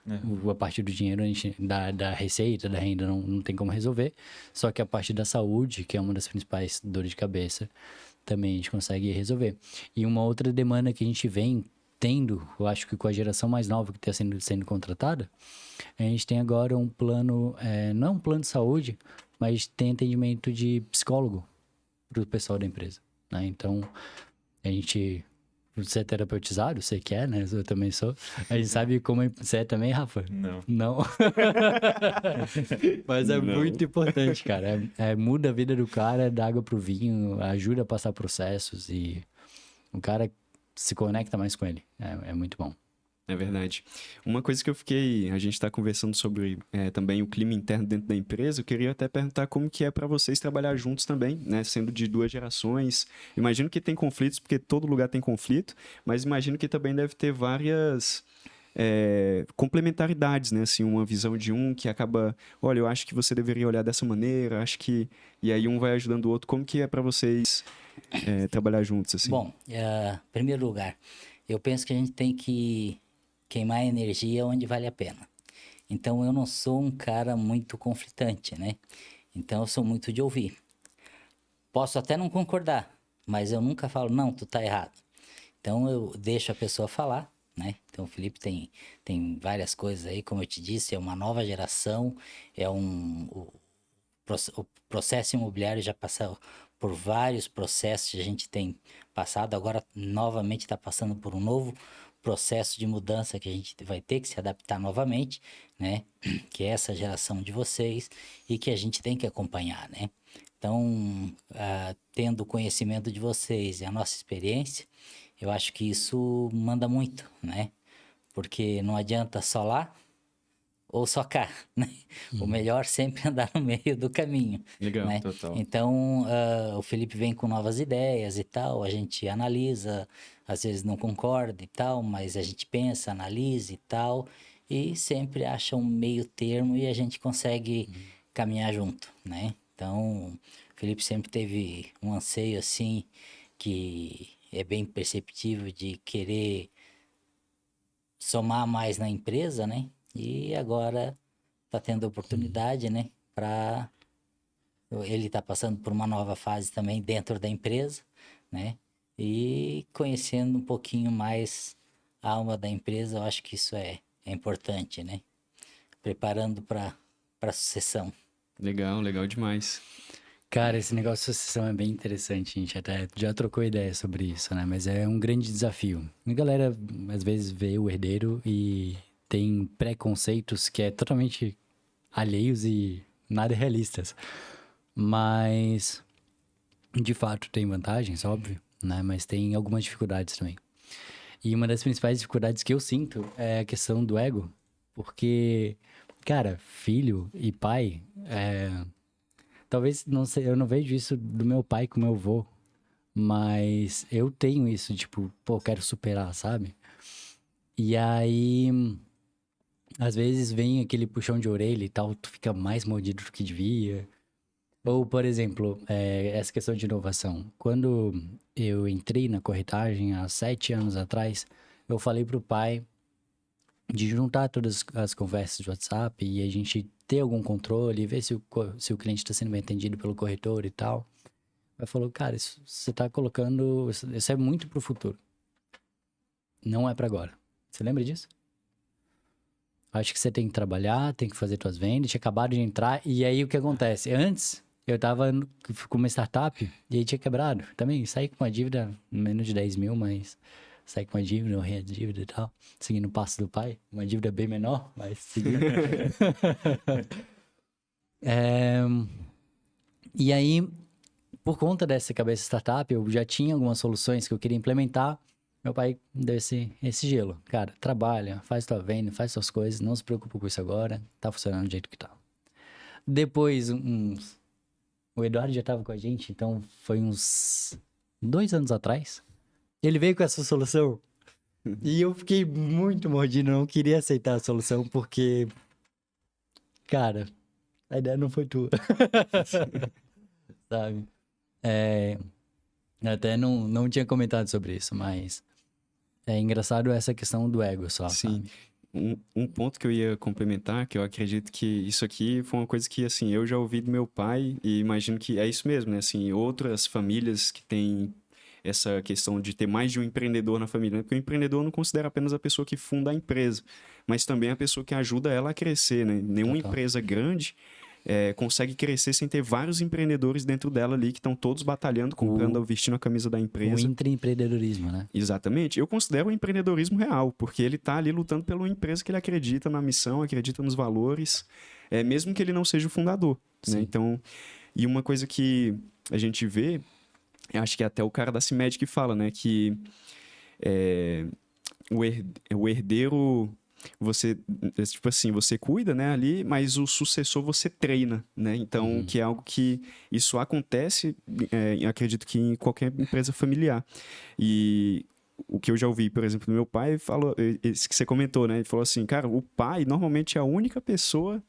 A parte do dinheiro, a gente, da receita, da renda, não tem como resolver. Só que a parte da saúde, que é uma das principais dores de cabeça, também a gente consegue resolver. E uma outra demanda que a gente vem tendo, eu acho que com a geração mais nova que está sendo contratada, a gente tem agora um plano, não um plano de saúde, mas tem atendimento de psicólogo para o pessoal da empresa, né? Então, a gente... Você é terapeutizado? Você quer, né? Eu também sou. A gente sabe como você é também, Rafa? Não. Não. Mas é Não. muito importante, cara. Muda a vida do cara, dá água pro vinho, ajuda a passar processos e o cara se conecta mais com ele. É muito bom. É verdade. Uma coisa que a gente está conversando sobre também o clima interno dentro da empresa, eu queria até perguntar como que é para vocês trabalhar juntos também, né? Sendo de 2 gerações. Imagino que tem conflitos, porque todo lugar tem conflito, mas imagino que também deve ter várias complementaridades, né? Assim, uma visão de um que acaba, olha, eu acho que você deveria olhar dessa maneira, acho que... E aí um vai ajudando o outro. Como que é para vocês trabalhar juntos, assim? Bom, em primeiro lugar, eu penso que a gente tem que queimar energia onde vale a pena. Então, eu não sou um cara muito conflitante, né? Então, eu sou muito de ouvir. Posso até não concordar, mas eu nunca falo, não, tu tá errado. Então, eu deixo a pessoa falar, né? Então, o Felipe tem várias coisas aí, como eu te disse, é uma nova geração, o processo imobiliário já passou por vários processos, a gente tem passado, agora novamente está passando por um novo processo de mudança que a gente vai ter que se adaptar novamente, né? Que é essa geração de vocês e que a gente tem que acompanhar, né? Então, tendo o conhecimento de vocês e a nossa experiência, eu acho que isso manda muito, né? porque não adianta só lá ou só cá, né? O melhor sempre é andar no meio do caminho, Legal. né? Total. Então, o Felipe vem com novas ideias e tal, a gente analisa, às vezes não concorda e tal, mas a gente pensa, analisa e tal, e sempre acha um meio termo e a gente consegue caminhar junto, né? Então, o Felipe sempre teve um anseio assim, que é bem perceptível de querer somar mais na empresa, né? E agora tá tendo oportunidade, né? Ele tá passando por uma nova fase também dentro da empresa, né? E conhecendo um pouquinho mais a alma da empresa, eu acho que isso é importante, né? Preparando para sucessão. Legal, legal demais. Cara, esse negócio de sucessão é bem interessante, a gente até já trocou ideia sobre isso, né? Mas é um grande desafio. A galera, às vezes, vê o herdeiro e tem preconceitos que é totalmente alheios e nada realistas. Mas, de fato, tem vantagens, óbvio, né? Mas tem algumas dificuldades também. E uma das principais dificuldades que eu sinto é a questão do ego. Porque, cara, filho e pai, talvez, não sei, eu não vejo isso do meu pai com meu avô. Mas eu tenho isso, tipo, pô, quero superar, sabe? E aí, às vezes vem aquele puxão de orelha e tal, tu fica mais mordido do que devia. Ou, por exemplo, essa questão de inovação. Quando eu entrei na corretagem há 7 anos atrás, eu falei pro pai de juntar todas as conversas de WhatsApp e a gente ter algum controle, ver se o cliente está sendo bem atendido pelo corretor e tal. Ele falou, cara, isso você tá colocando... Isso é muito pro futuro. Não é pra agora. Você lembra disso? Acho que você tem que trabalhar, tem que fazer tuas vendas, tinha acabado de entrar. E aí, o que acontece? Antes, eu tava com uma startup e aí tinha quebrado. Também saí com uma dívida menos de 10 mil, mas saí com uma dívida, honrei a dívida e tal. Seguindo o passo do pai. Uma dívida bem menor, mas seguindo. E aí, por conta dessa cabeça startup, eu já tinha algumas soluções que eu queria implementar. Meu pai deu esse gelo. Cara, trabalha, faz tua venda, faz suas coisas, não se preocupa com isso agora. Tá funcionando do jeito que tá. Depois, o Eduardo já tava com a gente, então foi uns 2 anos atrás. Ele veio com essa solução e eu fiquei muito mordido, não queria aceitar a solução porque, cara, a ideia não foi tua. Sabe? Eu até não tinha comentado sobre isso, mas é engraçado essa questão do ego só, Sim. sabe? Um ponto que eu ia complementar, que eu acredito que isso aqui foi uma coisa que, assim, eu já ouvi do meu pai e imagino que é isso mesmo, né? Assim, outras famílias que têm essa questão de ter mais de um empreendedor na família, né? Porque o empreendedor não considera apenas a pessoa que funda a empresa, mas também a pessoa que ajuda ela a crescer, né? Nenhuma Total. empresa grande consegue crescer sem ter vários empreendedores dentro dela ali que estão todos batalhando, comprando, vestindo a camisa da O empresa. intraempreendedorismo, né? Exatamente. Eu considero o empreendedorismo real, porque ele está ali lutando pela uma empresa que ele acredita na missão, acredita nos valores, mesmo que ele não seja o fundador, né? Sim. Então, e uma coisa que a gente vê, eu acho que até o cara da CIMED que fala, né, que o herdeiro, você, tipo assim, você cuida, né, ali, mas o sucessor você treina, né? Então, que é algo que isso acontece, acredito que em qualquer empresa familiar. E o que eu já ouvi, por exemplo, do meu pai, falou, esse que você comentou, né? Ele falou assim, cara, o pai normalmente é a única pessoa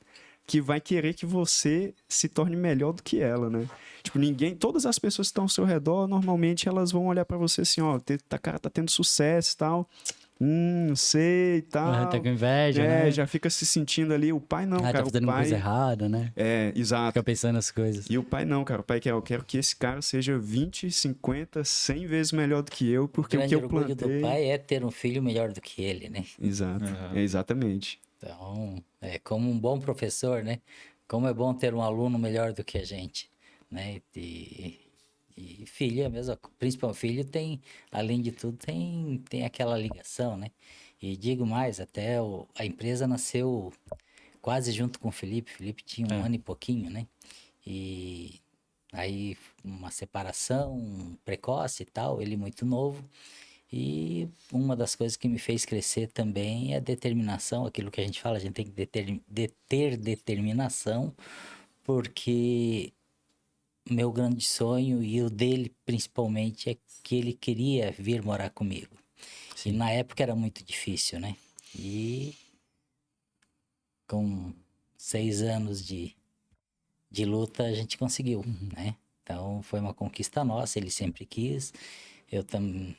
que vai querer que você se torne melhor do que ela, né? Tipo, todas as pessoas que estão ao seu redor, normalmente elas vão olhar pra você assim, ó, cara tá tendo sucesso e tal, sei e tal. Tá com inveja, né? Já fica se sentindo ali, o pai não, cara, tá fazendo o uma pai... coisa errada, né? Exato. Fica pensando as coisas. E o pai não, cara. O pai quer, eu quero que esse cara seja 20, 50, 100 vezes melhor do que eu, porque o que eu orgulho plantei... do pai é ter um filho melhor do que ele, né? Exato, exatamente. Então, como um bom professor, né? Como é bom ter um aluno melhor do que a gente, né? E filho é a mesma coisa. Principalmente filho tem, além de tudo, tem aquela ligação, né? E digo mais, até a empresa nasceu quase junto com o Felipe. O Felipe tinha um ano e pouquinho, né? E aí uma separação precoce e tal, ele muito novo. E uma das coisas que me fez crescer também é a determinação, aquilo que a gente fala, a gente tem que ter determinação, porque meu grande sonho, e o dele principalmente, é que ele queria vir morar comigo. E na época era muito difícil, né? E com 6 anos de luta a gente conseguiu, né? Então foi uma conquista nossa, ele sempre quis, eu também,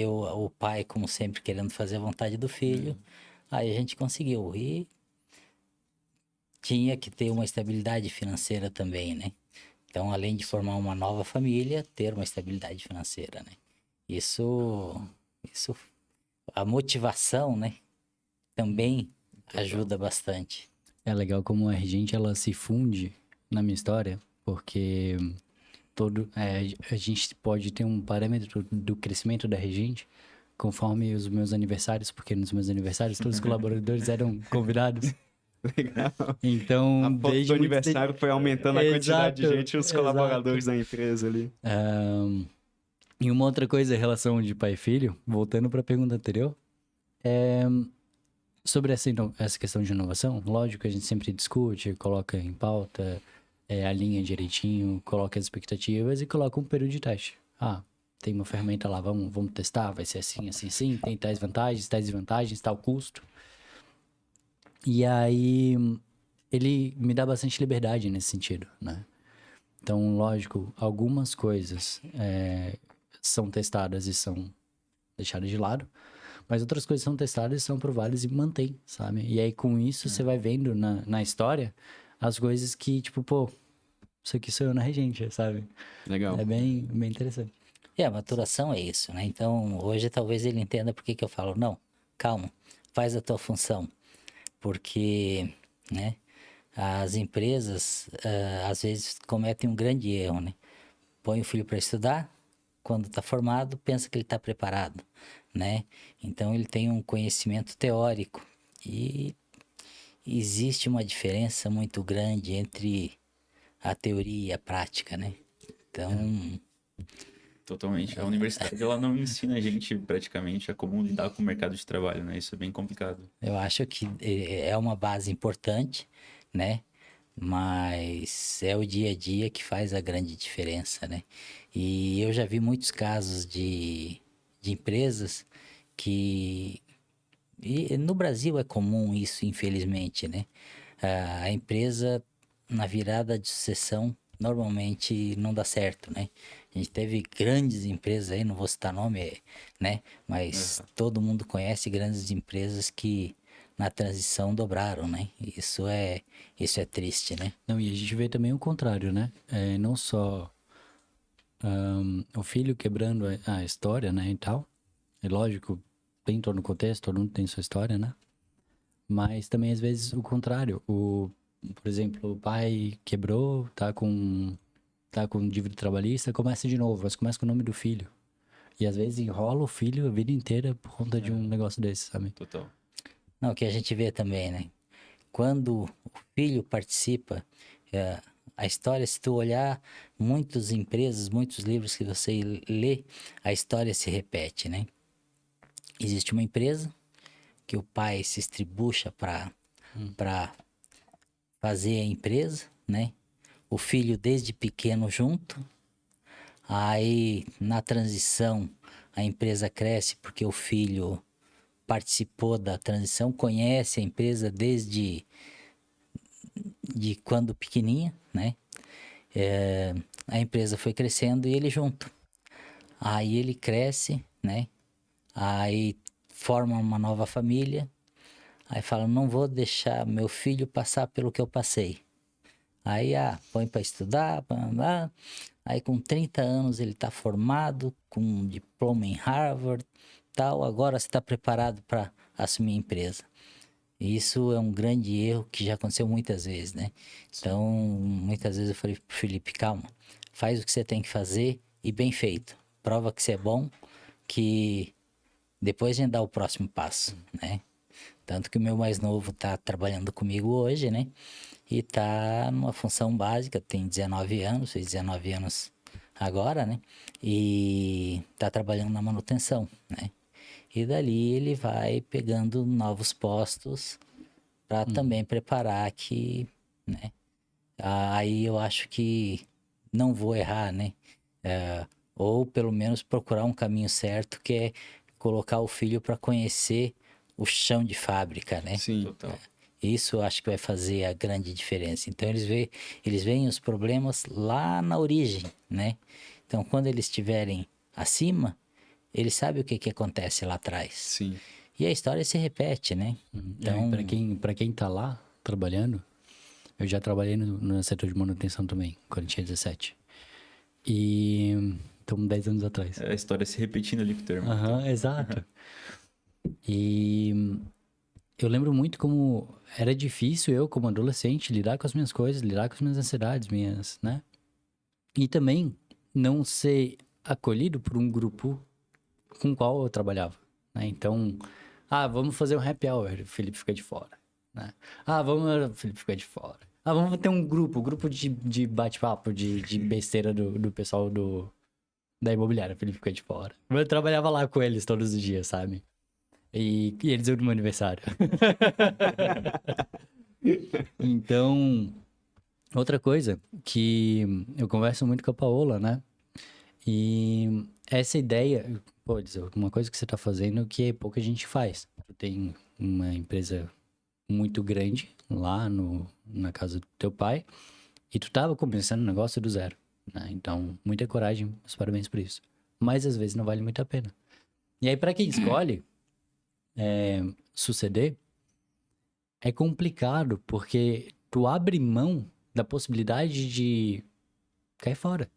o pai, como sempre, querendo fazer a vontade do filho, aí a gente conseguiu. E tinha que ter uma estabilidade financeira também, né? Então, além de formar uma nova família, ter uma estabilidade financeira, né? Isso, a motivação, né? Também ajuda bastante. É legal como a Regente, ela se funde na minha história, porque a gente pode ter um parâmetro do crescimento da Regente conforme os meus aniversários, porque nos meus aniversários todos os colaboradores eram convidados. Legal. Então, A foto do desde muito aniversário foi aumentando a quantidade de Exato, gente e os exato. colaboradores da empresa ali. E uma outra coisa em relação de pai e filho, voltando para a pergunta anterior, sobre essa questão de inovação, lógico que a gente sempre discute, coloca em pauta, alinha direitinho, coloca as expectativas e coloca um período de teste. Ah, tem uma ferramenta lá, vamos testar, vai ser assim, assim, assim, tem tais vantagens, tais desvantagens, tal custo. E aí, ele me dá bastante liberdade nesse sentido, né? Então, lógico, algumas coisas são testadas e são deixadas de lado, mas outras coisas são testadas, são provadas e mantém, sabe? E aí, com isso, você vai vendo na história as coisas que, tipo, pô, isso aqui sou eu na Regente, sabe? Legal. É bem interessante. E a maturação é isso, né? Então, hoje talvez ele entenda por que eu falo, não, calma, faz a tua função. Porque, né, as empresas, às vezes, cometem um grande erro, né? Põe o filho para estudar, quando está formado, pensa que ele está preparado, né? Então, ele tem um conhecimento teórico e existe uma diferença muito grande entre a teoria e a prática, né? Então, Totalmente. A universidade, ela não ensina a gente praticamente a como lidar com o mercado de trabalho, né? Isso é bem complicado. eu acho que é uma base importante, né? Mas é o dia a dia que faz a grande diferença, né? E eu já vi muitos casos de empresas que... E no Brasil é comum isso, infelizmente, né? A empresa, na virada de sucessão, normalmente não dá certo, né? A gente teve grandes empresas aí, não vou citar nome, né? Mas todo mundo conhece grandes empresas que na transição dobraram, né? Isso é triste, né? Não, e a gente vê também o contrário, né? Não só o filho quebrando a história, né, e tal. É lógico, tem todo o contexto, todo mundo tem sua história, né? Mas também, às vezes, o contrário. Por exemplo, o pai quebrou, tá com dívida trabalhista, começa de novo, mas começa com o nome do filho. E às vezes enrola o filho a vida inteira por conta de um negócio desse, sabe? Total. Não, o que a gente vê também, né? Quando o filho participa, a história, se tu olhar muitas empresas, muitos livros que você lê, a história se repete, né? Existe uma empresa que o pai se estribucha para fazer a empresa, né? O filho desde pequeno junto. Aí, na transição, a empresa cresce porque o filho participou da transição, conhece a empresa desde quando pequenininha, né? A empresa foi crescendo e ele junto. Aí ele cresce, né? Aí forma uma nova família. Aí fala, não vou deixar meu filho passar pelo que eu passei. Aí, põe para estudar, aí com 30 anos ele está formado, com um diploma em Harvard, tal, agora você está preparado para assumir a empresa. E isso é um grande erro que já aconteceu muitas vezes, né? Então, muitas vezes eu falei pro Felipe, calma, faz o que você tem que fazer e bem feito. Prova que você é bom, que depois a gente dá o próximo passo, né? Tanto que o meu mais novo tá trabalhando comigo hoje, né? E tá numa função básica, tem 19 anos, fez 19 anos agora, né? E tá trabalhando na manutenção, né? E dali ele vai pegando novos postos para também preparar que, né? Aí eu acho que não vou errar, né? Ou pelo menos procurar um caminho certo, que é colocar o filho para conhecer o chão de fábrica, né? Sim. Total. Isso eu acho que vai fazer a grande diferença. Então eles veem os problemas lá na origem, né? Então quando eles estiverem acima, eles sabem o que acontece lá atrás. Sim. E a história se repete, né? Então, para quem tá lá trabalhando, eu já trabalhei no setor de manutenção também, quando eu tinha 17. E então 10 anos atrás. É a história se repetindo ali com o teu irmão. Aham, exato. E eu lembro muito como era difícil eu, como adolescente, lidar com as minhas coisas, lidar com as minhas ansiedades, né? E também não ser acolhido por um grupo com o qual eu trabalhava, né? Então, vamos fazer um happy hour, o Felipe fica de fora, né? O Felipe fica de fora. Vamos ter um grupo de bate-papo, de besteira do pessoal da imobiliária, o Felipe fica de fora. Eu trabalhava lá com eles todos os dias, sabe? E eles iam no meu aniversário. Então, outra coisa que eu converso muito com a Paola, né? E essa ideia, pô, dizer, uma coisa que você tá fazendo que pouca gente faz. Tu tem uma empresa muito grande lá na casa do teu pai e tu tava começando o negócio do zero, né? Então, muita coragem, os parabéns por isso. Mas às vezes não vale muito a pena. E aí, para quem escolhe suceder, é complicado porque tu abre mão da possibilidade de cair fora,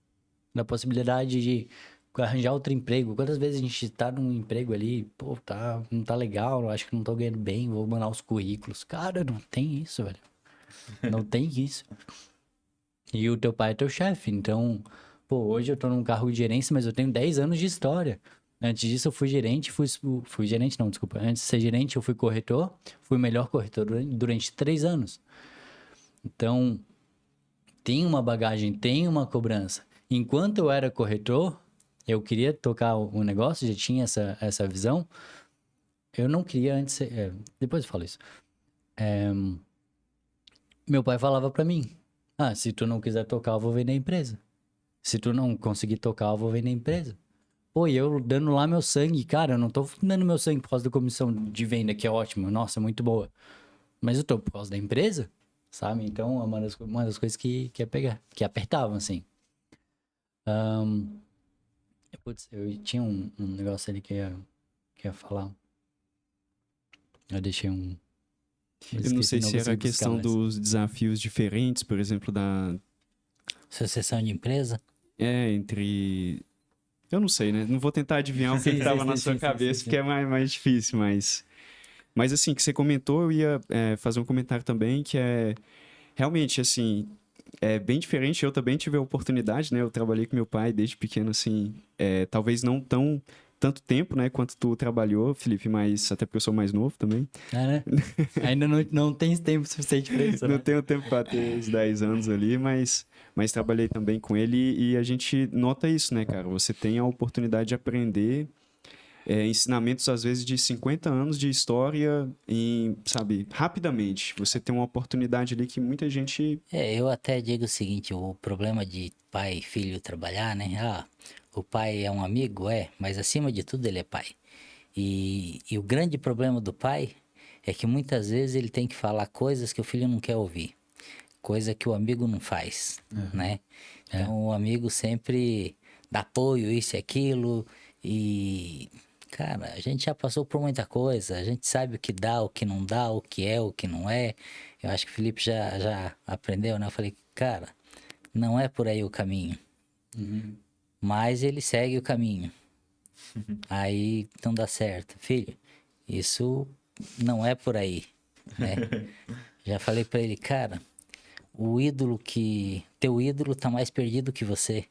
da possibilidade de arranjar outro emprego. Quantas vezes a gente tá num emprego ali, pô, não tá legal, acho que não tô ganhando bem, vou mandar os currículos. Cara, não tem isso, velho. Não tem isso. E o teu pai é teu chefe, então, pô, hoje eu tô num cargo de gerência, mas eu tenho 10 anos de história. Antes disso eu fui gerente, fui gerente não, desculpa. Antes de ser gerente eu fui corretor, fui o melhor corretor durante 3 anos. Então, tem uma bagagem, tem uma cobrança. Enquanto eu era corretor, eu queria tocar o negócio, já tinha essa visão. Eu não queria antes ser, depois eu falo isso. Meu pai falava pra mim, se tu não quiser tocar, eu vou vender a empresa. Se tu não conseguir tocar, eu vou vender a empresa. Pô, e eu dando lá meu sangue, cara, eu não tô dando meu sangue por causa da comissão de venda, que é ótima, nossa, muito boa. Mas eu tô por causa da empresa, sabe? Então, é uma das coisas que é pegar, que apertavam, assim. Eu tinha um negócio ali que ia falar. Eu deixei um... Eu não sei se era a consegui buscar questão mais. dos desafios diferentes, por exemplo, Sucessão de empresa. entre... Eu não sei, né? Não vou tentar adivinhar o que estava na sua cabeça, que é mais difícil, mas assim, que você comentou, eu ia fazer um comentário também, que é realmente, assim, é bem diferente. Eu também tive a oportunidade, né? Eu trabalhei com meu pai desde pequeno, assim, talvez não tanto tempo, né, quanto tu trabalhou, Felipe, mas até porque eu sou mais novo também. Né? Ainda não tem tempo suficiente pra isso, né? Não tenho tempo para ter os 10 anos ali, mas trabalhei também com ele e a gente nota isso, né, cara? Você tem a oportunidade de aprender ensinamentos, às vezes, de 50 anos de história sabe, rapidamente. Você tem uma oportunidade ali que muita gente... Eu até digo o seguinte, o problema de pai e filho trabalhar, né? O pai é um amigo, mas acima de tudo ele é pai. E o grande problema do pai é que muitas vezes ele tem que falar coisas que o filho não quer ouvir. Coisa que o amigo não faz, né? Então o amigo sempre dá apoio, isso e aquilo. E, cara, a gente já passou por muita coisa. A gente sabe o que dá, o que não dá, o que não é. Eu acho que o Felipe já aprendeu, né? Eu falei, cara, não é por aí o caminho. Mas ele segue o caminho. Aí não dá certo. Filho, isso não é por aí, né? Já falei pra ele, cara, teu ídolo tá mais perdido que você,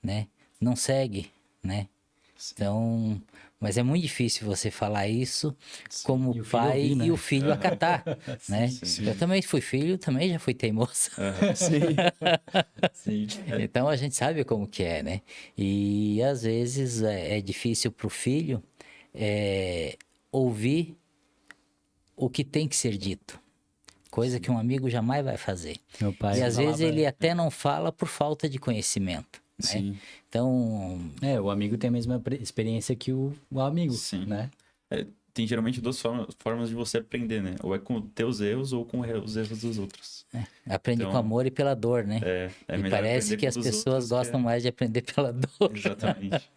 né? Não segue, né? Então, mas é muito difícil você falar isso como E o filho pai ouvir, né? e o filho acatar, né? sim. Eu também fui filho, também já fui teimoso. Sim. Sim. Então a gente sabe como que é, né? E às vezes é difícil para o filho ouvir o que tem que ser dito. Coisa que um amigo jamais vai fazer. Meu pai E às vezes falava- ele até não fala por falta de conhecimento, né? Sim. Então, o amigo tem a mesma experiência que o amigo, Sim. né? Tem geralmente duas formas de você aprender, né? Ou é com teus erros ou com os erros dos outros. aprende Então, com amor e pela dor, né? É E melhor parece aprender que com as dos pessoas outros que gostam mais de aprender pela dor. Exatamente.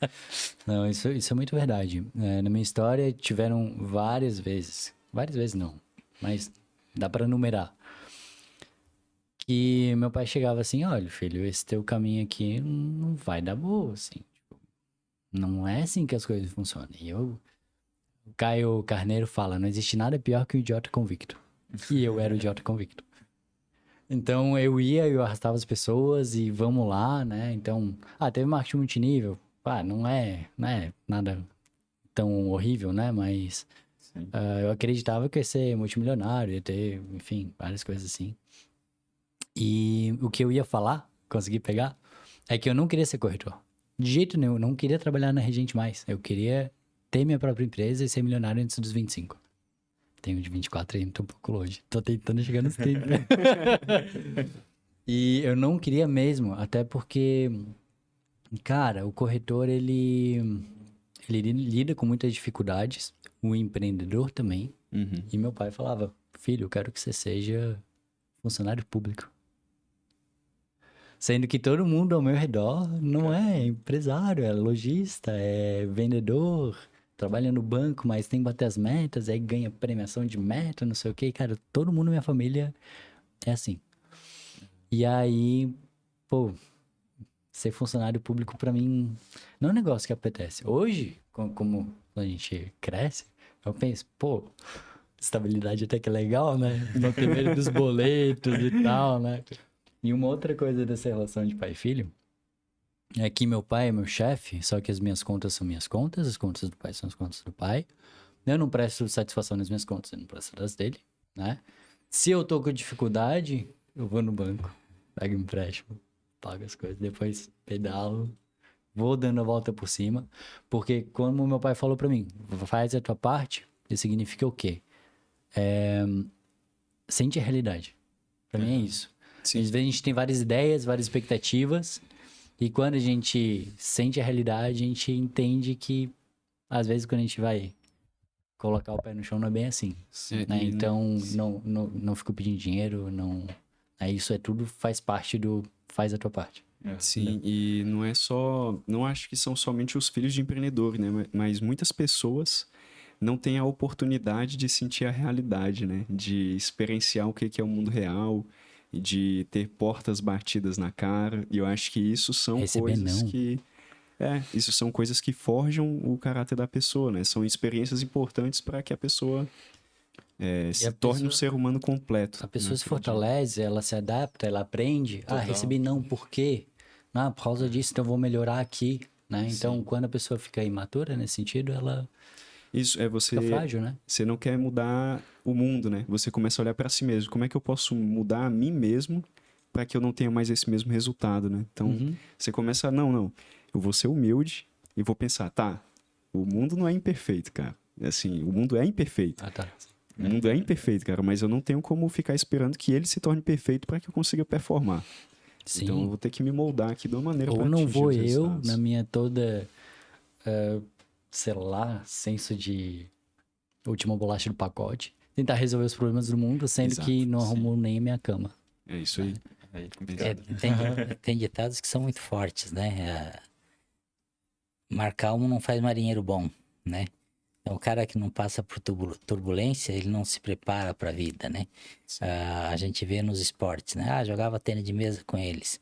Não, isso é muito verdade. Na minha história, tiveram várias vezes não, mas dá pra numerar, que meu pai chegava assim, olha, filho, esse teu caminho aqui não vai dar boa, assim. Tipo, não é assim que as coisas funcionam. E o Caio Carneiro fala, não existe nada pior que o idiota convicto. E eu era o idiota convicto. Então eu arrastava as pessoas e vamos lá, né? Então, teve marketing multinível. Não é nada tão horrível, né? Mas Sim. eu acreditava que ia ser multimilionário, ia ter, enfim, várias coisas assim. E o que eu ia falar, consegui pegar, é que eu não queria ser corretor. De jeito nenhum, eu não queria trabalhar na Regente mais. Eu queria ter minha própria empresa e ser milionário antes dos 25. Tenho de 24 ainda, tô um pouco longe. Tô tentando chegar nos 30. E eu não queria mesmo, até porque, cara, o corretor, ele lida com muitas dificuldades, o empreendedor também. Uhum. E meu pai falava, filho, eu quero que você seja funcionário público. Sendo que todo mundo ao meu redor não é empresário, é lojista, é vendedor, trabalha no banco, mas tem que bater as metas, aí ganha premiação de meta, não sei o quê. Cara, todo mundo na minha família é assim. E aí, pô, ser funcionário público pra mim não é um negócio que apetece. Hoje, como a gente cresce, eu penso, pô, estabilidade até que é legal, né? Não ter medo dos boletos e tal, né? E uma outra coisa dessa relação de pai e filho é que meu pai é meu chefe, só que as minhas contas são minhas contas, as contas do pai são as contas do pai. Eu não presto satisfação nas minhas contas, eu não presto das dele, né? Se eu tô com dificuldade, eu vou no banco, pego empréstimo, pago as coisas, depois pedalo, vou dando a volta por cima, porque quando meu pai falou pra mim, faz a tua parte, isso significa o quê? Sente a realidade. Pra mim é isso. Sim. Às vezes a gente tem várias ideias, várias expectativas, e quando a gente sente a realidade, a gente entende que, às vezes, quando a gente vai colocar o pé no chão, não é bem assim. Né? Então, não fico pedindo dinheiro, não... Isso é tudo, faz parte do... Faz a tua parte. Sim, e não é só... Não acho que são somente os filhos de empreendedor, né? Mas muitas pessoas não têm a oportunidade de sentir a realidade, né? De experienciar o que é o mundo real, e de ter portas batidas na cara. E eu acho que isso são Receber coisas não. que... isso são coisas que forjam o caráter da pessoa, né? São experiências importantes para que a pessoa se a torne um pessoa- ser humano completo. A pessoa né? se fortalece, ela se adapta, ela aprende. Total. Recebi não, por quê? Por causa disso, então eu vou melhorar aqui, né? Então, quando a pessoa fica imatura nesse sentido, ela Isso, fica você frágil, né? não quer mudar o mundo, né? Você começa a olhar para si mesmo. Como é que eu posso mudar a mim mesmo para que eu não tenha mais esse mesmo resultado, né? Então, você começa, não, eu vou ser humilde e vou pensar, tá, o mundo não é imperfeito, cara. Assim, o mundo é imperfeito. Tá. O mundo é imperfeito, cara, mas eu não tenho como ficar esperando que ele se torne perfeito para que eu consiga performar. Sim. Então, eu vou ter que me moldar aqui de uma maneira Ou para não atingir vou os eu, resultados. na minha toda, sei lá, senso de última bolacha do pacote, tentar resolver os problemas do mundo, sendo Exato, que não arrumou nem a minha cama. É isso aí. Aí é complicado. Tem ditados que são muito fortes, né? Marcar um não faz marinheiro bom, né? Então, o cara que não passa por turbulência, ele não se prepara para a vida, né? A gente vê nos esportes, né? Jogava tênis de mesa com eles.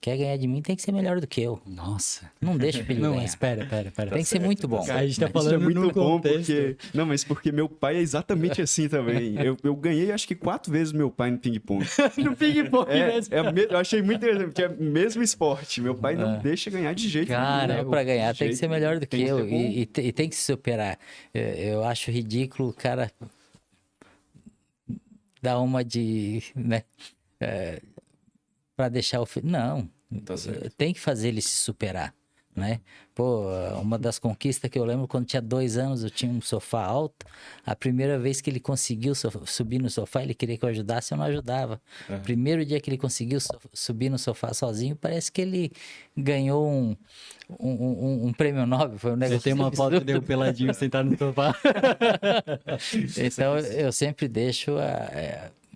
Quer ganhar de mim, tem que ser melhor do que eu. Nossa. Não deixa o filho Não, ganhar. mas pera. Tem que ser muito bom. A gente tá Isso falando é muito no bom, contexto. porque... Não, mas porque meu pai é exatamente assim também. Eu ganhei, acho que 4 vezes meu pai no ping-pong. No ping-pong mesmo. Eu achei muito interessante, porque é o mesmo esporte. Meu pai não deixa ganhar de jeito Cara, nenhum. Não, pra ganhar tem que ser melhor do que Tem que eu. ser bom. E tem que se superar. Eu acho ridículo o cara dar uma de, né? Pra deixar o filho. Não. Tá certo. Tem que fazer ele se superar, né? Pô, uma das conquistas que eu lembro, quando tinha 2 anos, eu tinha um sofá alto. A primeira vez que ele conseguiu subir no sofá, ele queria que eu ajudasse, eu não ajudava. Primeiro dia que ele conseguiu subir no sofá sozinho, parece que ele ganhou um prêmio Nobel. Foi um negócio Eu tenho uma foto absurdo. dele peladinho sentado no sofá. Então, eu sempre deixo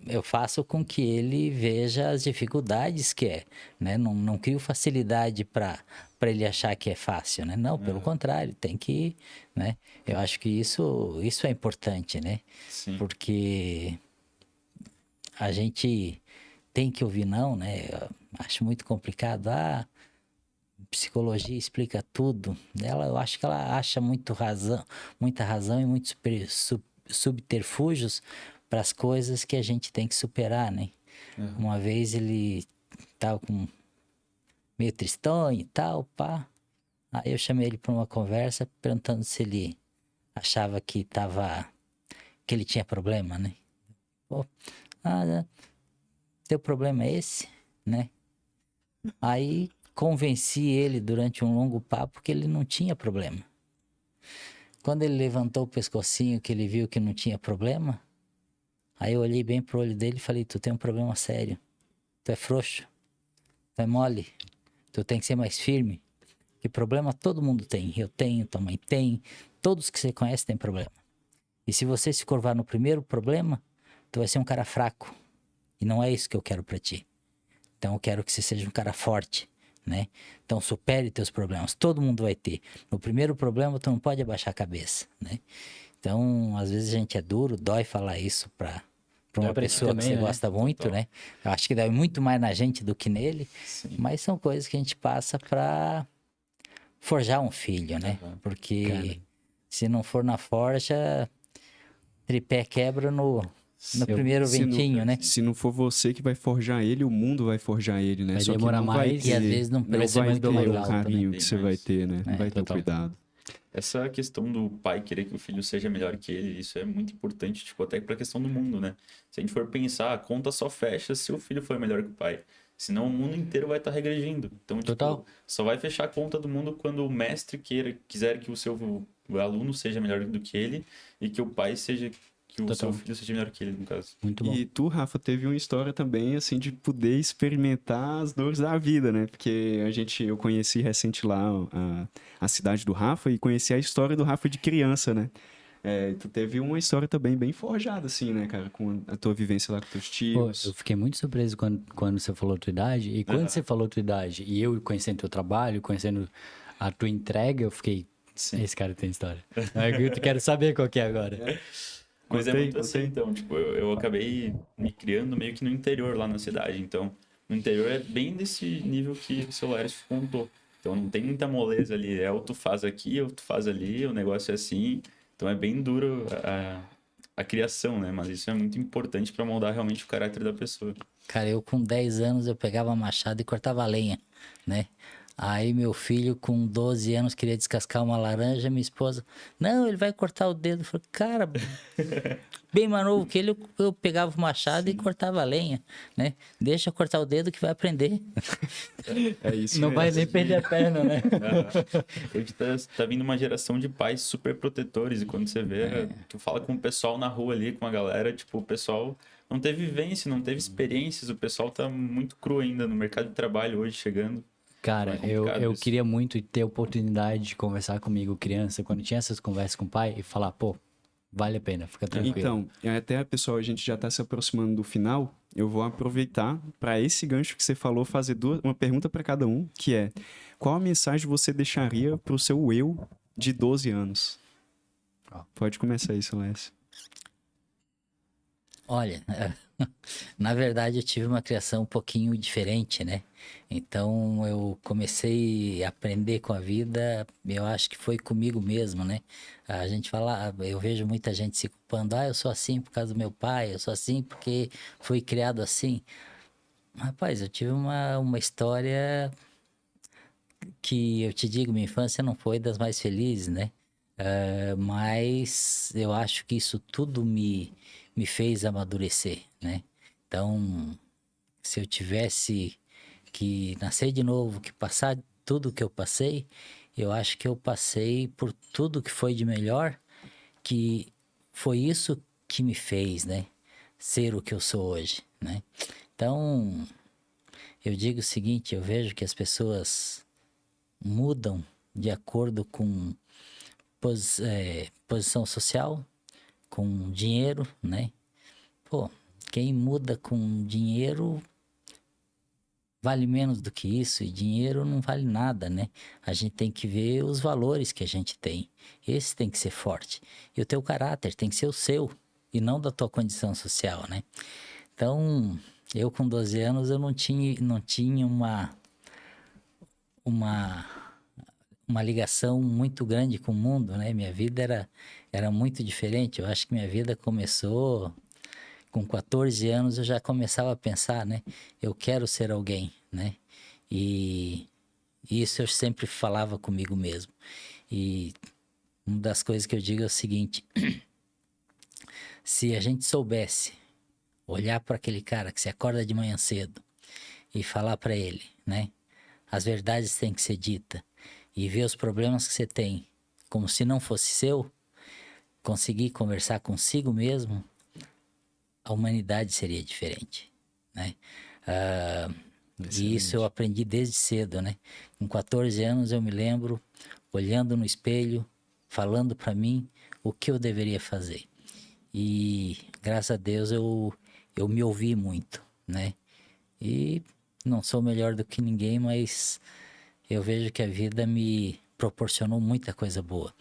eu faço com que ele veja as dificuldades que é, né? Não crio facilidade para ele achar que é fácil, né? Não, pelo contrário, tem que, né? Eu acho que isso é importante, né? Sim. Porque a gente tem que ouvir não, né? Eu acho muito complicado. Psicologia explica tudo. Eu acho que ela acha muita razão e muitos subterfúgios para as coisas que a gente tem que superar, né? Uma vez ele tava meio tristonho e tal, pá. Aí eu chamei ele para uma conversa perguntando se ele achava que ele tinha problema, né? Pô, teu problema é esse, né? Aí convenci ele durante um longo papo que ele não tinha problema. Quando ele levantou o pescocinho, que ele viu que não tinha problema, aí eu olhei bem pro olho dele e falei, tu tem um problema sério. Tu é frouxo. Tu é mole. Tu tem que ser mais firme. Que problema todo mundo tem. Eu tenho, tua mãe tem. Todos que você conhece têm problema. E se você se curvar no primeiro problema, tu vai ser um cara fraco. E não é isso que eu quero pra ti. Então eu quero que você seja um cara forte, né? Então supere teus problemas. Todo mundo vai ter. No primeiro problema, tu não pode abaixar a cabeça, né? Então, às vezes a gente é duro, dói falar isso pra uma Dói pra ti pessoa também, que você né? gosta muito, Total. né? Eu acho que dói muito mais na gente do que nele. Sim. Mas são coisas que a gente passa pra forjar um filho, né? Aham. Porque Cara. se não for na forja, tripé quebra no Eu- primeiro se não- ventinho, né? Se não for você que vai forjar ele, o mundo vai forjar ele, né? Vai Só que demorar não vai mais ter, e às vezes não vai precisa ter mais do mais o alto, carinho né? que você Tem vai mais. ter, né? Não vai ter o total. cuidado. Essa questão do pai querer que o filho seja melhor que ele, isso é muito importante, tipo, até pra questão do mundo, né? Se a gente for pensar, a conta só fecha se o filho for melhor que o pai. Senão o mundo inteiro vai estar regredindo. Então, tipo, Total. só vai fechar a conta do mundo quando o mestre quiser que o aluno seja melhor do que ele e que o pai seja, que o Total. seu filho seja melhor que ele, no caso. Muito bom. E tu, Rafa, teve uma história também, assim, de poder experimentar as dores da vida, né? Porque eu conheci recente lá a cidade do Rafa e conheci a história do Rafa de criança, né? E tu teve uma história também bem forjada, assim, né, cara? Com a tua vivência lá com teus Pô, tios. eu fiquei muito surpreso quando você falou a tua idade. E quando você falou a tua idade, e eu conhecendo teu trabalho, conhecendo a tua entrega, eu fiquei... Sim. Esse cara tem história. Eu quero saber qual que é agora. Mas é Contei, muito assim, contei. então, tipo, eu acabei me criando meio que no interior lá na cidade. Então, no interior é bem desse nível que o celular contou. Então, não tem muita moleza ali. É ou tu faz aqui, ou tu faz ali, o negócio é assim. Então, é bem duro a criação, né? Mas isso é muito importante pra moldar realmente o caráter da pessoa. Cara, eu com 10 anos eu pegava machado e cortava lenha, né? Aí meu filho com 12 anos queria descascar uma laranja, minha esposa, não, ele vai cortar o dedo. Eu falei, cara, bem mais novo que ele, eu pegava o machado e cortava a lenha, né? Deixa cortar o dedo que vai aprender. É isso Não vai mesmo. nem perder a perna, né? Hoje tá vindo uma geração de pais super protetores e quando você vê, tu fala com o pessoal na rua ali, com a galera, tipo, o pessoal não teve vivência, não teve experiências, o pessoal tá muito cru ainda no mercado de trabalho hoje chegando. Cara, É complicado eu isso. queria muito ter a oportunidade de conversar comigo, criança, quando tinha essas conversas com o pai, e falar, pô, vale a pena, fica tranquilo. Então, até, pessoal, a gente já está se aproximando do final. Eu vou aproveitar para esse gancho que você falou, fazer uma pergunta para cada um, que é: qual a mensagem você deixaria para o seu eu de 12 anos? Ó. Pode começar isso, Lécio. Olha, Na verdade, eu tive uma criação um pouquinho diferente, né? Então, eu comecei a aprender com a vida, eu acho que foi comigo mesmo, né? A gente fala, eu vejo muita gente se culpando, eu sou assim por causa do meu pai, eu sou assim porque fui criado assim. Rapaz, eu tive uma história que eu te digo, minha infância não foi das mais felizes, né? Mas eu acho que isso tudo me fez amadurecer, né? Então, se eu tivesse que nascer de novo, que passar tudo que eu passei, eu acho que eu passei por tudo que foi de melhor, que foi isso que me fez, né? Ser o que eu sou hoje, né? Então, eu digo o seguinte, eu vejo que as pessoas mudam de acordo com posição social, com dinheiro, né? Pô, quem muda com dinheiro vale menos do que isso, e dinheiro não vale nada, né? A gente tem que ver os valores que a gente tem. Esse tem que ser forte. E o teu caráter tem que ser o seu, e não da tua condição social, né? Então, eu com 12 anos, eu não tinha uma, uma ligação muito grande com o mundo, né? Minha vida era muito diferente. Eu acho que minha vida começou com 14 anos, eu já começava a pensar, né? Eu quero ser alguém, né? E isso eu sempre falava comigo mesmo. E uma das coisas que eu digo é o seguinte: se a gente soubesse olhar para aquele cara que se acorda de manhã cedo e falar para ele, né? As verdades têm que ser ditas e ver os problemas que você tem como se não fosse seu, conseguir conversar consigo mesmo, a humanidade seria diferente, né? E isso eu aprendi desde cedo, né? Com 14 anos eu me lembro olhando no espelho, falando para mim o que eu deveria fazer. E graças a Deus eu me ouvi muito, né? E não sou melhor do que ninguém, mas eu vejo que a vida me proporcionou muita coisa boa.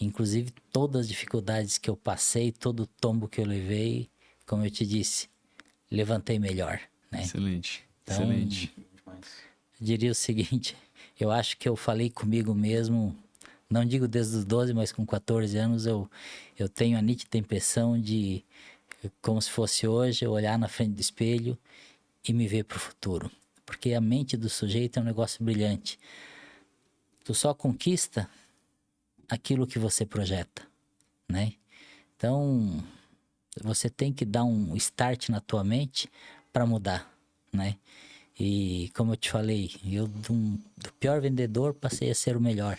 Inclusive todas as dificuldades que eu passei, todo o tombo que eu levei, como eu te disse, levantei melhor, né? Excelente, Então, excelente. eu diria o seguinte, eu acho que eu falei comigo mesmo, não digo desde os 12, mas com 14 anos eu tenho a nítida impressão de, como se fosse hoje, eu olhar na frente do espelho e me ver para o futuro. Porque a mente do sujeito é um negócio brilhante. Tu só conquista aquilo que você projeta, né? Então, você tem que dar um start na tua mente para mudar, né? E como eu te falei, eu do pior vendedor passei a ser o melhor,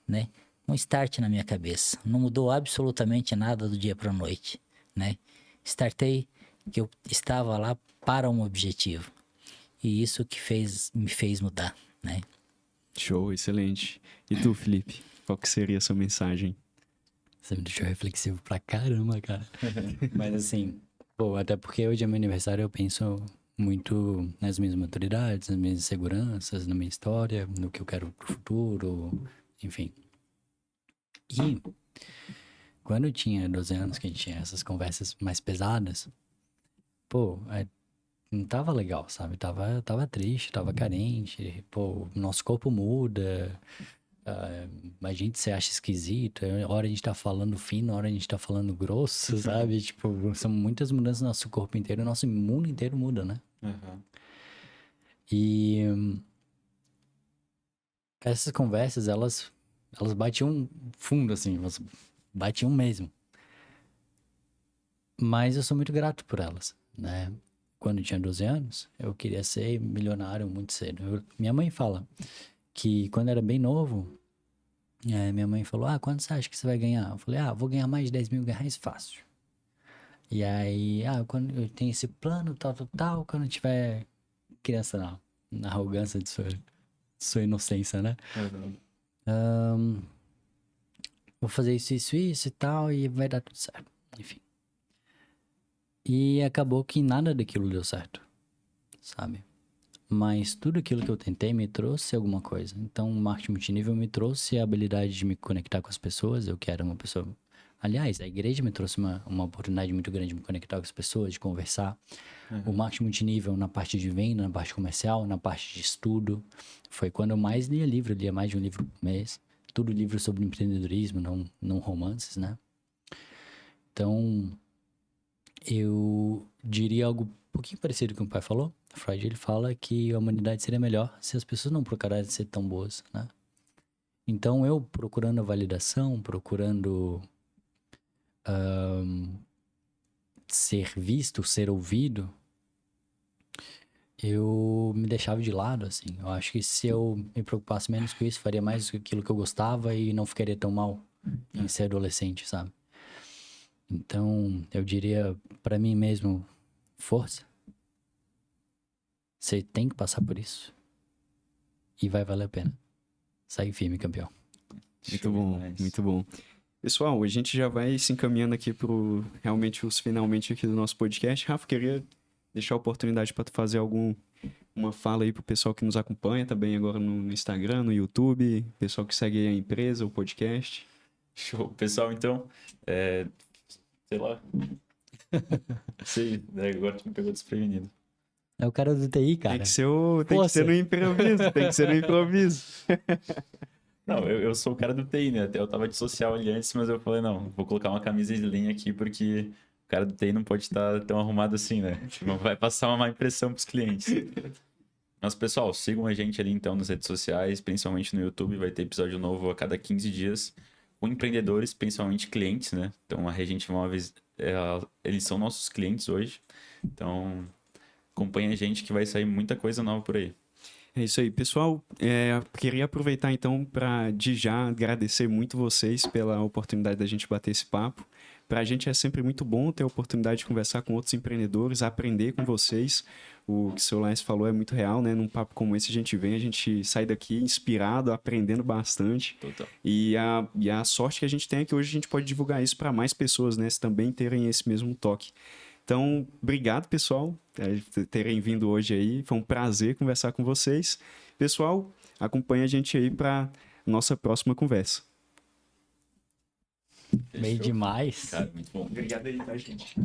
né? Um start na minha cabeça. Não mudou absolutamente nada do dia para a noite, né? Startei que eu estava lá para um objetivo. E isso que me fez mudar, né? Show, excelente. E tu, Felipe? Qual que seria a sua mensagem? Você me deixou reflexivo pra caramba, cara. Mas assim, pô, até porque hoje é meu aniversário, eu penso muito nas minhas maturidades, nas minhas inseguranças, na minha história, no que eu quero pro futuro, enfim. E quando eu tinha 12 anos, que a gente tinha essas conversas mais pesadas, pô, não tava legal, sabe? Tava triste, tava carente, pô, nosso corpo muda, a gente se acha esquisito, hora a gente tá falando fino, hora a gente tá falando grosso, sabe? Tipo, são muitas mudanças no nosso corpo inteiro, nosso mundo inteiro muda, né? E essas conversas, elas batiam fundo, assim, elas batiam mesmo. Mas eu sou muito grato por elas, né? Quando eu tinha 12 anos, eu queria ser milionário muito cedo. Minha mãe fala que quando era bem novo, minha mãe falou, quanto você acha que você vai ganhar? Eu falei, vou ganhar mais de 10 mil reais fácil. E aí, quando eu tenho esse plano, tal, quando eu tiver criança, não, na arrogância de sua inocência, né? Vou fazer isso e tal, e vai dar tudo certo. Enfim. E acabou que nada daquilo deu certo, sabe? Mas tudo aquilo que eu tentei me trouxe alguma coisa. Então, o marketing multinível me trouxe a habilidade de me conectar com as pessoas. Eu que era uma pessoa Aliás, a igreja me trouxe uma oportunidade muito grande de me conectar com as pessoas, de conversar. O marketing multinível na parte de venda, na parte comercial, na parte de estudo. Foi quando eu mais lia livro, eu lia mais de um livro por mês. Tudo livro sobre empreendedorismo, não romances, né? Então, eu diria algo um pouquinho parecido com o que o pai falou. Freud, ele fala que a humanidade seria melhor se as pessoas não procurassem ser tão boas, né? Então, eu procurando a validação, procurando ser visto, ser ouvido, eu me deixava de lado, assim. Eu acho que se eu me preocupasse menos com isso, faria mais aquilo que eu gostava e não ficaria tão mal em ser adolescente, sabe? Então, eu diria pra mim mesmo, força. Você tem que passar por isso. E vai valer a pena. Segue firme, campeão. Muito bom, muito bom. Pessoal, a gente já vai se encaminhando aqui pro realmente os finalmente aqui do nosso podcast. Rafa, queria deixar a oportunidade para tu fazer uma fala aí pro pessoal que nos acompanha também agora no Instagram, no YouTube, pessoal que segue a empresa, o podcast. Show. Pessoal, então, sei lá. Sei, agora tu me pegou desprevenido. É o cara do TI, cara. Tem que ser no improviso, tem que ser no improviso. Não, eu sou o cara do TI, né? Até eu tava de social ali antes, mas eu falei, não, vou colocar uma camisa de linha aqui porque o cara do TI não pode estar tão arrumado assim, né? Não vai passar uma má impressão pros clientes. Mas, pessoal, sigam a gente ali então nas redes sociais, principalmente no YouTube, vai ter episódio novo a cada 15 dias com empreendedores, principalmente clientes, né? Então, a Regente Móveis, eles são nossos clientes hoje. Então, acompanha a gente que vai sair muita coisa nova por aí. É isso aí, pessoal. Queria aproveitar então para de já agradecer muito vocês pela oportunidade da gente bater esse papo. Para a gente é sempre muito bom ter a oportunidade de conversar com outros empreendedores, aprender com vocês. O que o seu Lance falou é muito real, né? Num papo como esse a gente sai daqui inspirado, aprendendo bastante. Total. E a sorte que a gente tem é que hoje a gente pode divulgar isso para mais pessoas, né? Se também terem esse mesmo toque. Então, obrigado, pessoal, por terem vindo hoje aí. Foi um prazer conversar com vocês. Pessoal, acompanha a gente aí para nossa próxima conversa. Meio demais. Cara, muito bom. Obrigado aí, tá, gente?